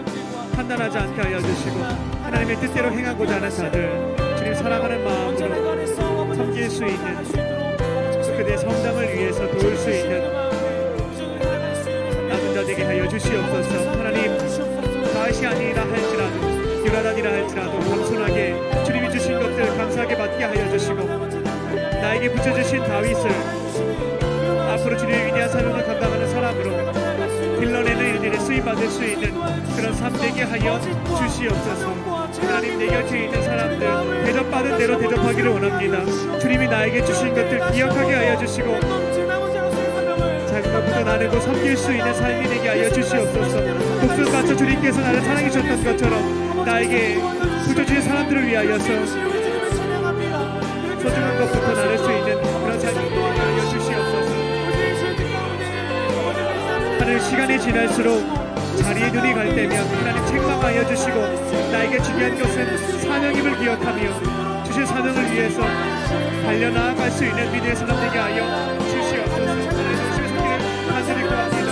판단하지 않게 하여 주시고 하나님의 뜻대로 행하고자 하는 자들, 주님 사랑하는 마음으로 섬길 수 있는, 그들의 성장을 위해서 도울 수 있는 남은 자 되게 하여 주시옵소서. 하나님, 다윗이 아니라 할지라도 요나단이라 할지라도 겸손하게 주님이 주신 것들 감사하게 받게 하여 주시고 나에게 붙여주신 다윗을 앞으로 주님의 위대한 사명을 감당하는 사람으로 길러내는 일들에 쓰임받을 수 있는 그런 삶 되게 하여 주시옵소서. 하나님, 내 곁에 있는 사람들 대접받은 대로 대접하기를 원합니다. 주님이 나에게 주신 것들 기억하게 하여 주시고 작은 것부터 나누고 섬길 수 있는 삶이 되게 하여 주시옵소서. 목숨 바쳐 주님께서 나를 사랑해 주셨던 것처럼 나에게 붙여주신 사람들을 위하여서 소중한 것부터 나눌 수 있는 그런 삶이 되게 하여 주시옵소서. 하늘 시간이 지날수록 자리에 눈이 갈 때면 하나님 책망하여 주시고 나에게 중요한 것은 사명임을 기억하며 주신 사명을 위해서 달려나아갈 수 있는 믿음의 사람 되게 하여 주시옵소서. 하나님, 주신 손길을 간절히 구합니다.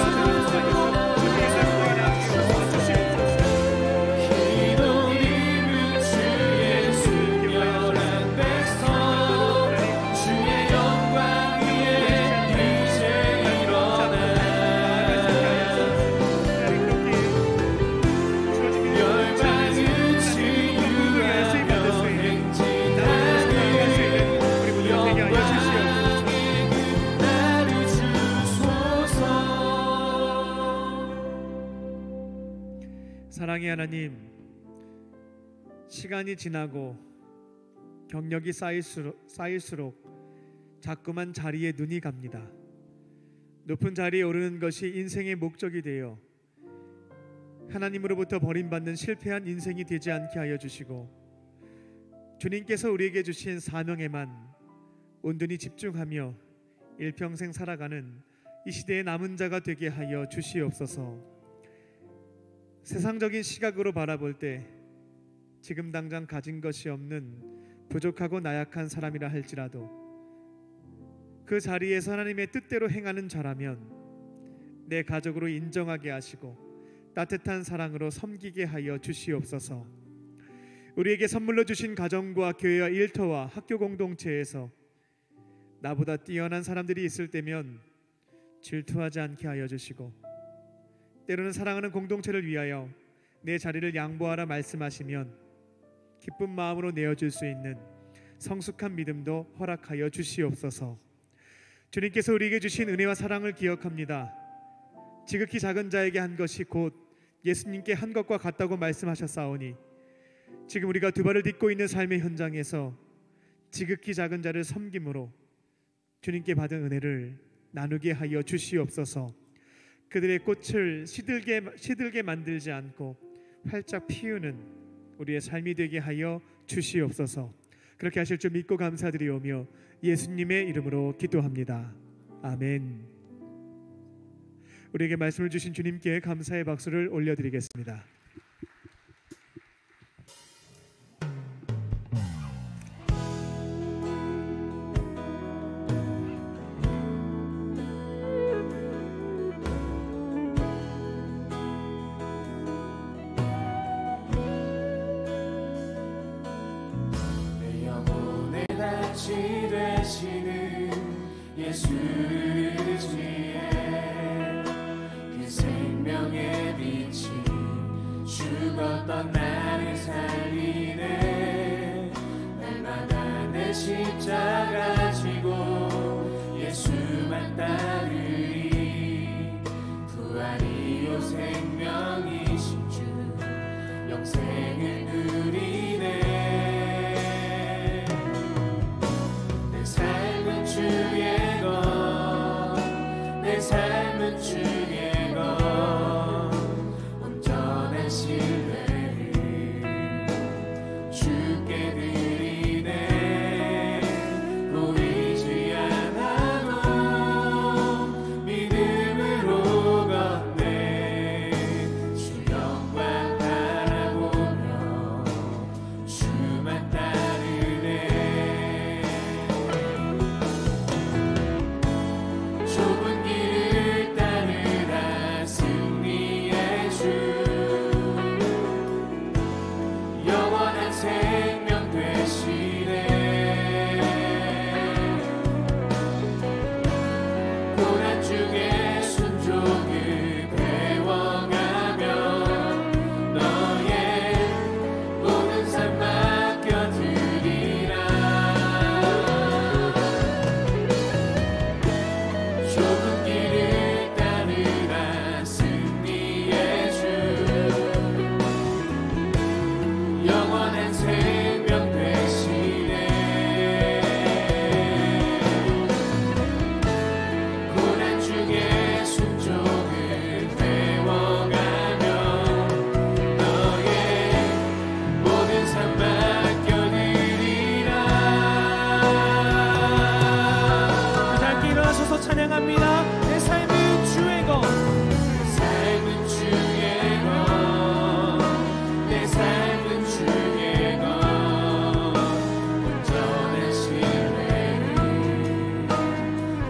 사랑의 하나님, 시간이 지나고 경력이 쌓일수록 자꾸만 자리에 눈이 갑니다. 높은 자리에 오르는 것이 인생의 목적이 되어 하나님으로부터 버림받는 실패한 인생이 되지 않게 하여 주시고 주님께서 우리에게 주신 사명에만 온전히 집중하며 일평생 살아가는 이 시대의 남은 자가 되게 하여 주시옵소서. 세상적인 시각으로 바라볼 때 지금 당장 가진 것이 없는 부족하고 나약한 사람이라 할지라도 그 자리에서 하나님의 뜻대로 행하는 자라면 내 가족으로 인정하게 하시고 따뜻한 사랑으로 섬기게 하여 주시옵소서. 우리에게 선물로 주신 가정과 교회와 일터와 학교 공동체에서 나보다 뛰어난 사람들이 있을 때면 질투하지 않게 하여 주시고 때로는 사랑하는 공동체를 위하여 내 자리를 양보하라 말씀하시면 기쁜 마음으로 내어줄 수 있는 성숙한 믿음도 허락하여 주시옵소서. 주님께서 우리에게 주신 은혜와 사랑을 기억합니다. 지극히 작은 자에게 한 것이 곧 예수님께 한 것과 같다고 말씀하셨사오니 지금 우리가 두 발을 딛고 있는 삶의 현장에서 지극히 작은 자를 섬김으로 주님께 받은 은혜를 나누게 하여 주시옵소서. 그들의 꽃을 시들게 만들지 않고 활짝 피우는 우리의 삶이 되게 하여 주시옵소서. 그렇게 하실 줄 믿고 감사드리오며 예수님의 이름으로 기도합니다. 아멘. 우리에게 말씀을 주신 주님께 감사의 박수를 올려드리겠습니다. 예수를 의지해 그 생명의 빛이 죽었던 나를 살리네. 날마다 내 십자가 지고 예수만 따르리. 부활이요 생명이신 주 영생을 누리네. 내 삶은 주의 것, 내 삶은 주의 것, 온전한 신뢰를 주께 드리네. 보이지 않아도 믿음으로 걷네. 주 영광 바라보며 주만 따르네. 좁은 길을 따르라 승리의 주 영원한 생명 되시네. 고난 중에 순종을 배워가며 너의 모든 삶 맡겨드리라. 좁은 길을 따르라 승리의 주 영원한 생명 되시네. 고난 중에 순종을 배워가며 너의 모든 삶 맡겨드리라. 다 함께 일어나셔서 찬양합니다. 내 삶은 주의 것, 내 삶은 주의 것, 내 삶은 주의 것, 온전한 신뢰를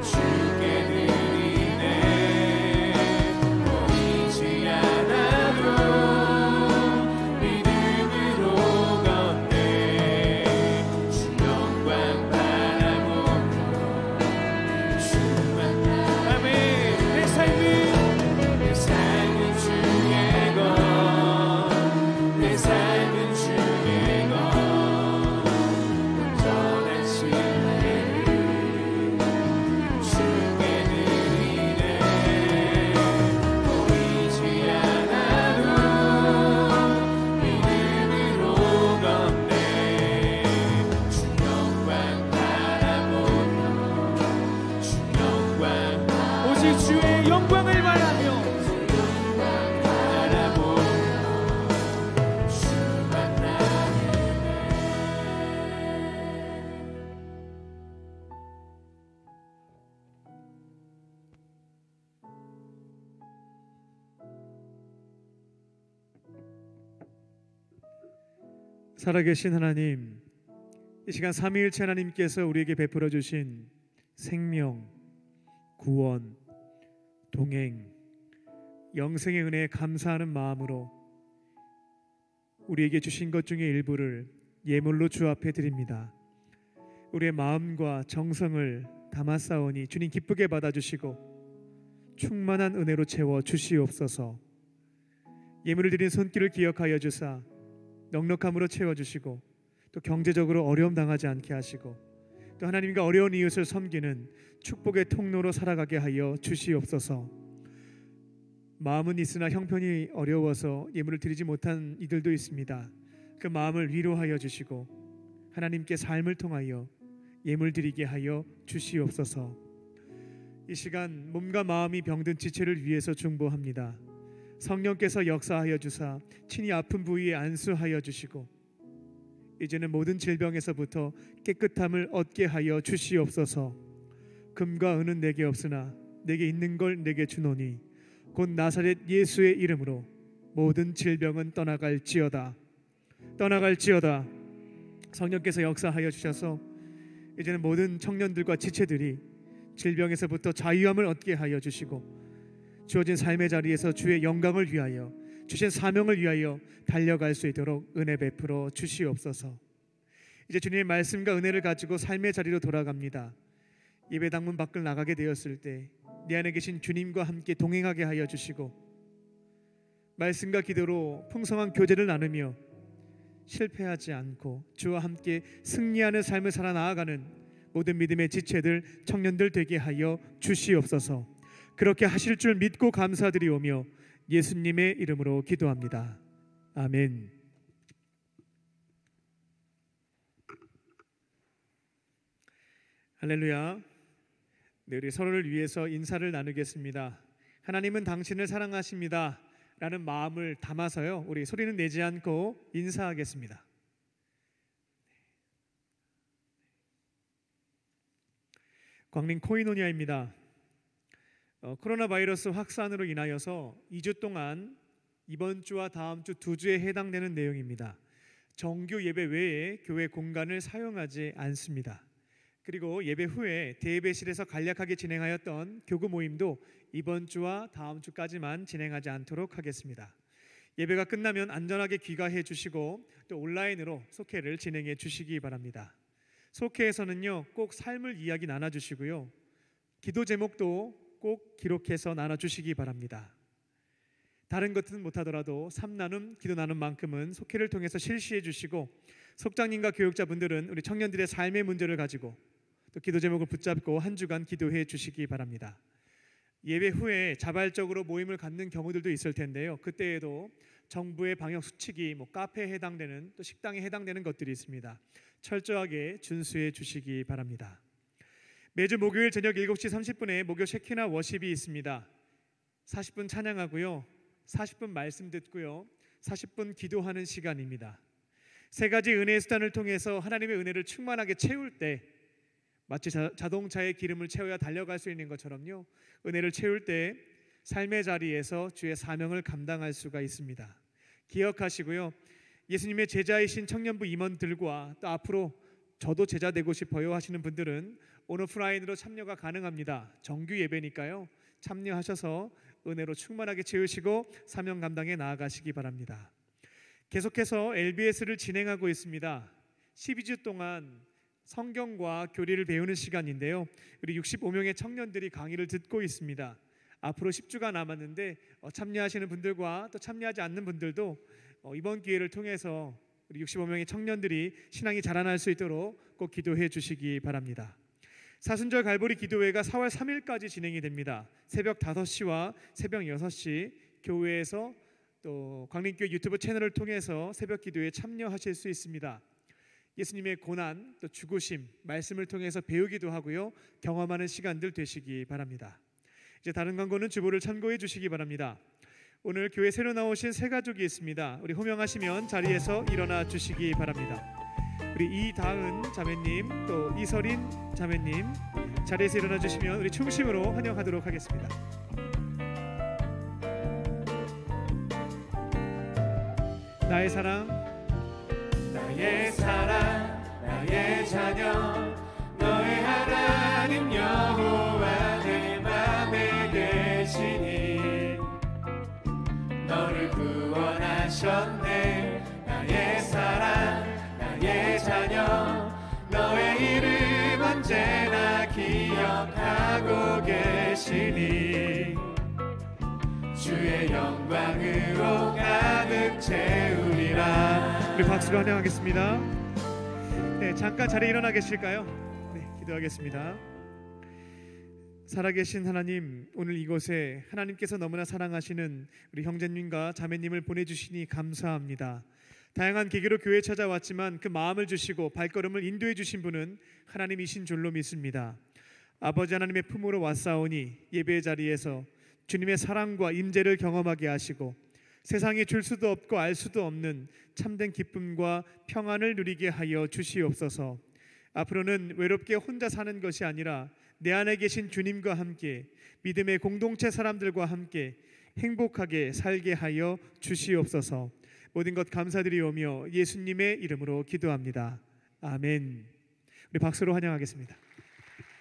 주께 드리네. 보이지 않아도 믿음으로 걷네. 주 영광 바라보며 주만 아멘. 내 삶은 내 삶은 주의 것, 내 삶은 주의 것, 온전한 신뢰를 주께 드리네. 보이지 않아도 믿음으로 걷네. 주 영광 바라보며 주 영광 오직 주의 영광을 바라며 바라보며 주만 따르네. 살아계신 하나님, 이 시간 삼위일체 하나님께서 우리에게 베풀어 주신 생명, 구원, 동행, 영생의 은혜에 감사하는 마음으로 우리에게 주신 것 중에 일부를 예물로 주 앞에 드립니다. 우리의 마음과 정성을 담았사오니 주님 기쁘게 받아주시고 충만한 은혜로 채워 주시옵소서. 예물을 드린 손길을 기억하여 주사 넉넉함으로 채워주시고 또 경제적으로 어려움 당하지 않게 하시고 또 하나님과 어려운 이웃을 섬기는 축복의 통로로 살아가게 하여 주시옵소서. 마음은 있으나 형편이 어려워서 예물을 드리지 못한 이들도 있습니다. 그 마음을 위로하여 주시고 하나님께 삶을 통하여 예물 드리게 하여 주시옵소서. 이 시간 몸과 마음이 병든 지체를 위해서 중보합니다. 성령께서 역사하여 주사 친히 아픈 부위에 안수하여 주시고 이제는 모든 질병에서부터 깨끗함을 얻게 하여 주시옵소서. 금과 은은 내게 없으나 내게 있는 걸 내게 주노니 곧 나사렛 예수의 이름으로 모든 질병은 떠나갈지어다. 떠나갈지어다. 성령께서 역사하여 주셔서 이제는 모든 청년들과 지체들이 질병에서부터 자유함을 얻게 하여 주시고 주어진 삶의 자리에서 주의 영광을 위하여 주신 사명을 위하여 달려갈 수 있도록 은혜 베풀어 주시옵소서. 이제 주님의 말씀과 은혜를 가지고 삶의 자리로 돌아갑니다. 예배당문 밖을 나가게 되었을 때 내 안에 계신 주님과 함께 동행하게 하여 주시고, 말씀과 기도로 풍성한 교제를 나누며 실패하지 않고 주와 함께 승리하는 삶을 살아 나아가는 모든 믿음의 지체들, 청년들 되게 하여 주시옵소서. 그렇게 하실 줄 믿고 감사드리오며 예수님의 이름으로 기도합니다. 아멘. 할렐루야. 네, 우리 서로를 위해서 인사를 나누겠습니다. 하나님은 당신을 사랑하십니다 라는 마음을 담아서요, 우리 소리는 내지 않고 인사하겠습니다. 광림 코이노니아입니다. 코로나 바이러스 확산으로 인하여서 2주 동안 이번 주와 다음 주 2주에 해당되는 내용입니다. 정규 예배 외에 교회 공간을 사용하지 않습니다. 그리고 예배 후에 대예배실에서 간략하게 진행하였던 교구 모임도 이번 주와 다음 주까지만 진행하지 않도록 하겠습니다. 예배가 끝나면 안전하게 귀가해 주시고 또 온라인으로 속회를 진행해 주시기 바랍니다. 속회에서는요, 꼭 삶을 이야기 나눠주시고요, 기도 제목도 꼭 기록해서 나눠주시기 바랍니다. 다른 것은 못하더라도 삶 나눔, 기도 나눔만큼은 속회를 통해서 실시해 주시고, 속장님과 교육자분들은 우리 청년들의 삶의 문제를 가지고 또 기도 제목을 붙잡고 한 주간 기도해 주시기 바랍니다. 예배 후에 자발적으로 모임을 갖는 경우들도 있을 텐데요, 그때에도 정부의 방역 수칙이 카페에 해당되는 또 식당에 해당되는 것들이 있습니다. 철저하게 준수해 주시기 바랍니다. 매주 목요일 저녁 7시 30분에 목요 쉐키나 워십이 있습니다. 40분 찬양하고요, 40분 말씀 듣고요, 40분 기도하는 시간입니다. 세 가지 은혜의 수단을 통해서 하나님의 은혜를 충만하게 채울 때, 마치 자동차에 기름을 채워야 달려갈 수 있는 것처럼요, 은혜를 채울 때 삶의 자리에서 주의 사명을 감당할 수가 있습니다. 기억하시고요, 예수님의 제자이신 청년부 임원들과 또 앞으로 저도 제자 되고 싶어요 하시는 분들은 온오프라인으로 참여가 가능합니다. 정규 예배니까요, 참여하셔서 은혜로 충만하게 채우시고 사명 감당에 나아가시기 바랍니다. 계속해서 LBS를 진행하고 있습니다. 12주 동안 성경과 교리를 배우는 시간인데요, 우리 65명의 청년들이 강의를 듣고 있습니다. 앞으로 10주가 남았는데 참여하시는 분들과 또 참여하지 않는 분들도 이번 기회를 통해서 우리 65명의 청년들이 신앙이 자라날 수 있도록 꼭 기도해 주시기 바랍니다. 사순절 갈보리 기도회가 4월 3일까지 진행이 됩니다. 새벽 5시와 새벽 6시 교회에서 또 광림교회 유튜브 채널을 통해서 새벽 기도에 참여하실 수 있습니다. 예수님의 고난 또 죽으심 말씀을 통해서 배우기도 하고요, 경험하는 시간들 되시기 바랍니다. 이제 다른 광고는 주보를 참고해 주시기 바랍니다. 오늘 교회 새로 나오신 세 가족이 있습니다. 우리 호명하시면 자리에서 일어나 주시기 바랍니다. 우리 이다은 자매님 또 이설인 자매님 자리에서 일어나 주시면 우리 충심으로 환영하도록 하겠습니다. 나의 사랑, 나의 사랑, 나의 자녀, 너의 하나님 여호와 내 맘에 계시니 너를 구원하셨네. 나의 사랑, 나의 자녀, 너의 이름 언제나 기억하고 계시니 주의 영광으로 가득 채우리라. 우리 박수로 환영하겠습니다. 네, 잠깐 자리에 일어나 계실까요? 네, 기도하겠습니다. 살아계신 하나님, 오늘 이곳에 하나님께서 너무나 사랑하시는 우리 형제님과 자매님을 보내주시니 감사합니다. 다양한 계기로 교회에 찾아왔지만 그 마음을 주시고 발걸음을 인도해 주신 분은 하나님이신 줄로 믿습니다. 아버지 하나님의 품으로 왔사오니 예배의 자리에서 주님의 사랑과 임재를 경험하게 하시고 세상이 줄 수도 없고 알 수도 없는 참된 기쁨과 평안을 누리게 하여 주시옵소서. 앞으로는 외롭게 혼자 사는 것이 아니라 내 안에 계신 주님과 함께 믿음의 공동체 사람들과 함께 행복하게 살게 하여 주시옵소서. 모든 것 감사드리오며 예수님의 이름으로 기도합니다. 아멘. 우리 박수로 환영하겠습니다.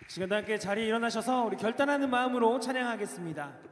시간도 함께 자리에 일어나셔서 우리 결단하는 마음으로 찬양하겠습니다.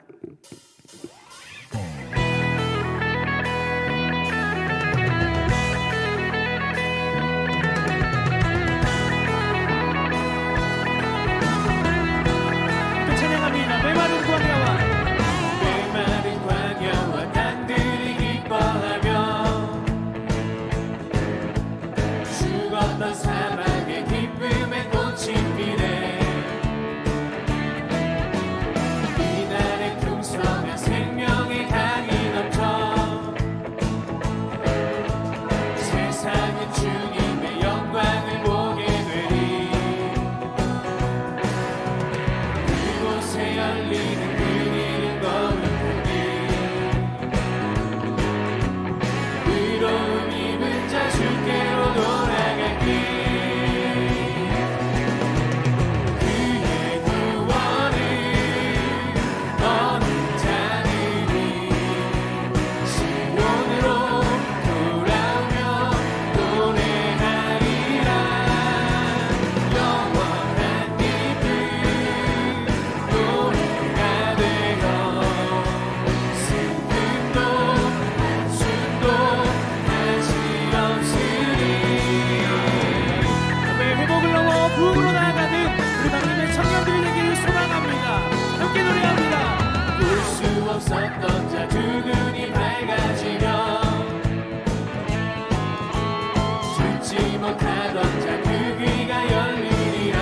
감옥을 넘어 부흥으로 나아가는 우리 하나님의 청년들이 되기를 소망합니다. 함께 노래합니다. 볼 수 없었던 자 두 눈이 밝아지며 듣지 못하던 자 그 귀가 열리리라.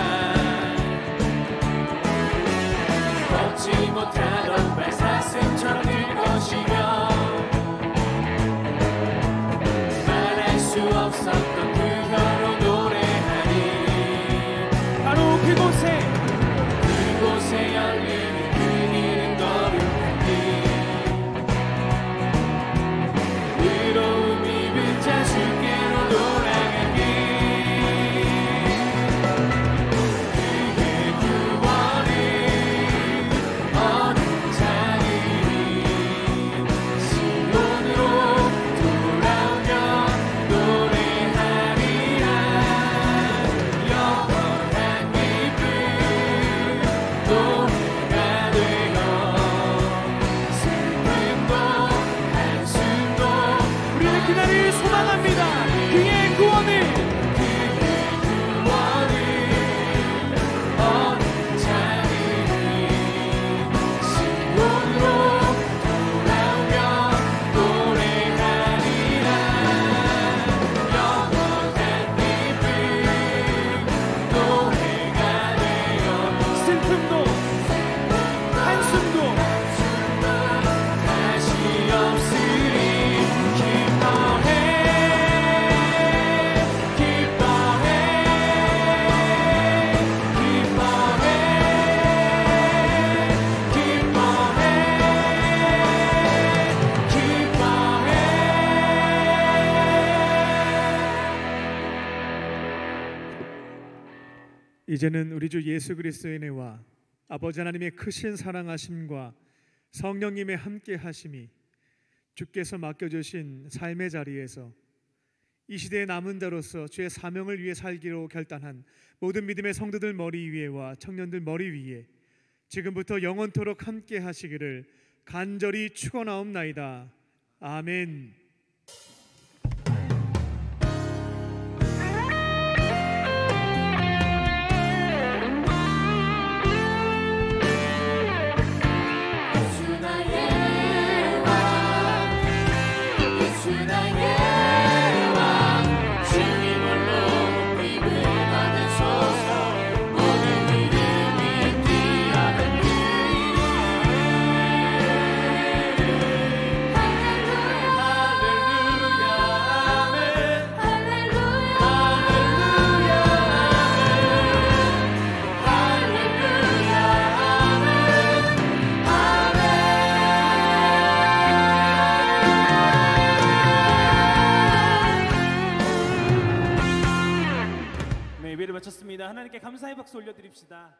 걷지 못하던 발 사슴처럼 될 것이며 말할 수 없었던 그 혀로 노래하니 바로 그곳에 열리는 그 길은 거룩하니 의로움 입은 자 주께로 돌아가니 그의 구원은 어느 자리니 시온으로 돌아오며 노래하리라. 영원한 기쁨 노래가 되어 슬픔도 한숨도 우리는 그날을 소망합니다. 그의 구원을 어느 자리니 시온으로 돌아오며 노래하리라. 영원한 기쁨 노래가 되어 슬픔도 한숨도 다시 없으리. 기뻐해 이제는 우리 주 예수 그리스도의 은혜와 아버지 하나님의 크신 사랑하심과 성령님의 함께 하심이 주께서 맡겨주신 삶의 자리에서 이 시대에 남은 자로서 주의 사명을 위해 살기로 결단한 모든 믿음의 성도들 머리 위에와 청년들 머리 위에 지금부터 영원토록 함께 하시기를 간절히 축원하옵나이다. 아멘. 예배를 마쳤습니다. 하나님께 감사의 박수 올려드립시다.